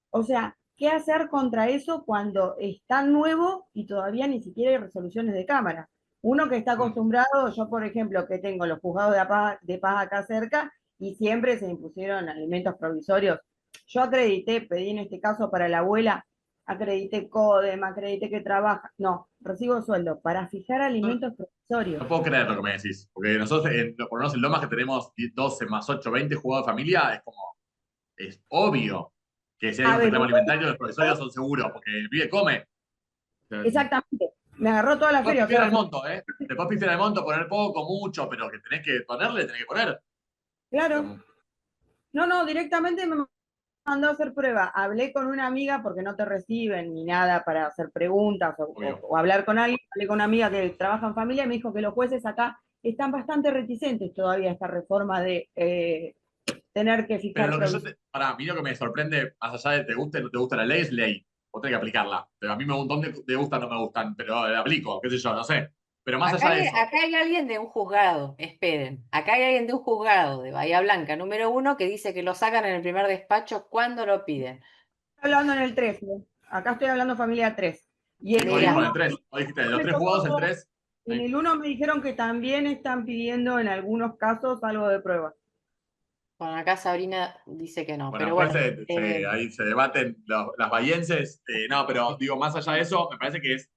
O sea, ¿qué hacer contra eso cuando es tan nuevo y todavía ni siquiera hay resoluciones de Cámara? Uno que está Mm. acostumbrado, yo por ejemplo, que tengo los juzgados de paz acá cerca y siempre se impusieron alimentos provisorios. Yo acredité, pedí en este caso para la abuela, acredité CODEM, acredité que trabaja. No, recibo sueldo para fijar No, alimentos provisorios. no puedo creer lo que me decís. Porque nosotros, por lo menos en Lomas, que tenemos 12 más 8, 20 jugados de familia, es como, es obvio que si hay A un ver, reclamo alimentario, los profesores son seguros, porque el pibe come. exactamente, me agarró toda la Después feria, o pifiar sea, el monto, ¿eh? Después pifiar el monto, poner poco, mucho, pero que tenés que ponerle, tenés que poner. claro. No, no, directamente me mandó a hacer prueba. Hablé con una amiga porque no te reciben ni nada para hacer preguntas Obvio. o hablar con alguien. Hablé con una amiga que trabaja en familia y me dijo que los jueces acá están bastante reticentes todavía a esta reforma de tener que Pero fijar lo que provisiones. a mí lo que me sorprende, más allá de te guste o no te gusta la ley, es ley. Vos tenés que aplicarla. Pero a mí un montón de gustan, no me gustan, pero la aplico, qué sé yo, no sé. Pero más allá de eso, Acá hay alguien de un juzgado, esperen. Acá hay alguien de un juzgado de Bahía Blanca, número 1, que dice que lo sacan en el primer despacho cuando lo piden. Estoy hablando en el 3, ¿no? Acá estoy hablando familia 3. Y en no el Mira, dijo en 1 el 3, no dijiste, de los me 3 jugados, el tocó, 3. en el 1 me dijeron que también están pidiendo en algunos casos algo de prueba. bueno, acá Sabrina dice que no, Bueno, pero después bueno. ahí se debaten las bahienses. No, pero digo, más allá de eso, me parece que es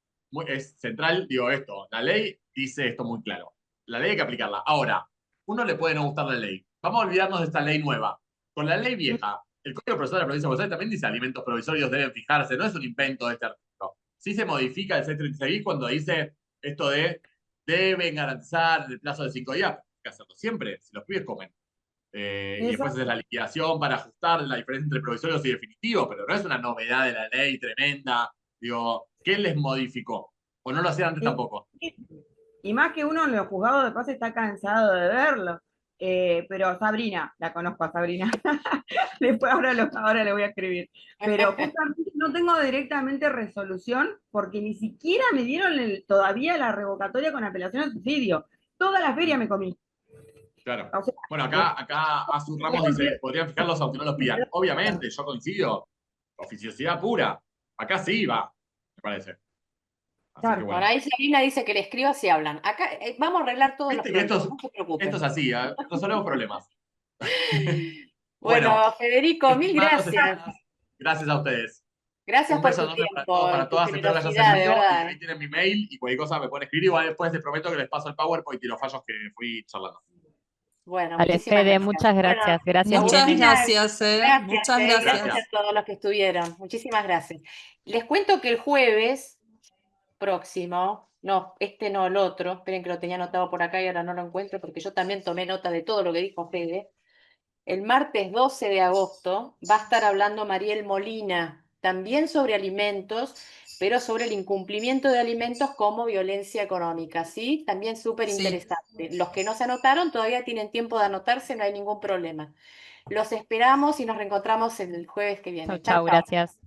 central, digo esto, la ley dice esto muy claro. La ley hay que aplicarla. Ahora, uno le puede no gustar la ley. Vamos a olvidarnos de esta ley nueva. Con la ley vieja, el Código Procesal de la Provincia de Buenos Aires también dice alimentos provisorios deben fijarse, no es un invento de este artículo. Sí se modifica el 636 cuando dice esto de deben garantizar el plazo de 5 días. Hay que hacerlo siempre, si los pibes comen. Y después es la liquidación para ajustar la diferencia entre provisorios y definitivos, pero no es una novedad de la ley tremenda. Digo, ¿qué les modificó? ¿O no lo hacían antes tampoco? Y más que uno en los juzgados de paz está cansado de verlo. Pero Sabrina, la conozco a Sabrina. Después ahora le voy a escribir. Pero justamente no tengo directamente resolución porque ni siquiera me dieron todavía la revocatoria con apelación al subsidio. Toda la feria me comí. Claro. O sea, Bueno, acá Azul Ramos dice, podrían fijarlos aunque no los pidan. Obviamente, yo coincido. Oficiosidad pura. Acá sí va, me parece. Así Claro. que Por bueno. ahí Sabrina dice que le escriba si hablan. Acá vamos a arreglar todos los Viste que problemas, no se preocupen. esto es así, resolvemos problemas. Bueno, Federico, mil estimados, gracias. gracias a ustedes. Gracias Un por beso tu enorme para tiempo todos, y para tu todas. Espero que haya generosidad, de servido. verdad. Ahí tienen mi mail y cualquier cosa me pueden escribir. Igual después les prometo que les paso el PowerPoint y los fallos que fui charlando. Bueno, Dale, muchísimas Fede, gracias. muchas gracias. Bueno, Gracias, Muchas Irene. gracias, gracias, muchas y gracias. gracias a todos los que estuvieron. Muchísimas gracias. Les cuento que el jueves próximo, no, este no, el otro, esperen que lo tenía anotado por acá y ahora no lo encuentro porque yo también tomé nota de todo lo que dijo Fede. El martes 12 de agosto va a estar hablando Mariel Molina, también sobre alimentos, pero sobre el incumplimiento de alimentos como violencia económica, ¿sí? También súper interesante. Los que no se anotaron todavía tienen tiempo de anotarse, no hay ningún problema. Los esperamos y nos reencontramos el jueves que viene. Chau, Chau, chau, chau. gracias.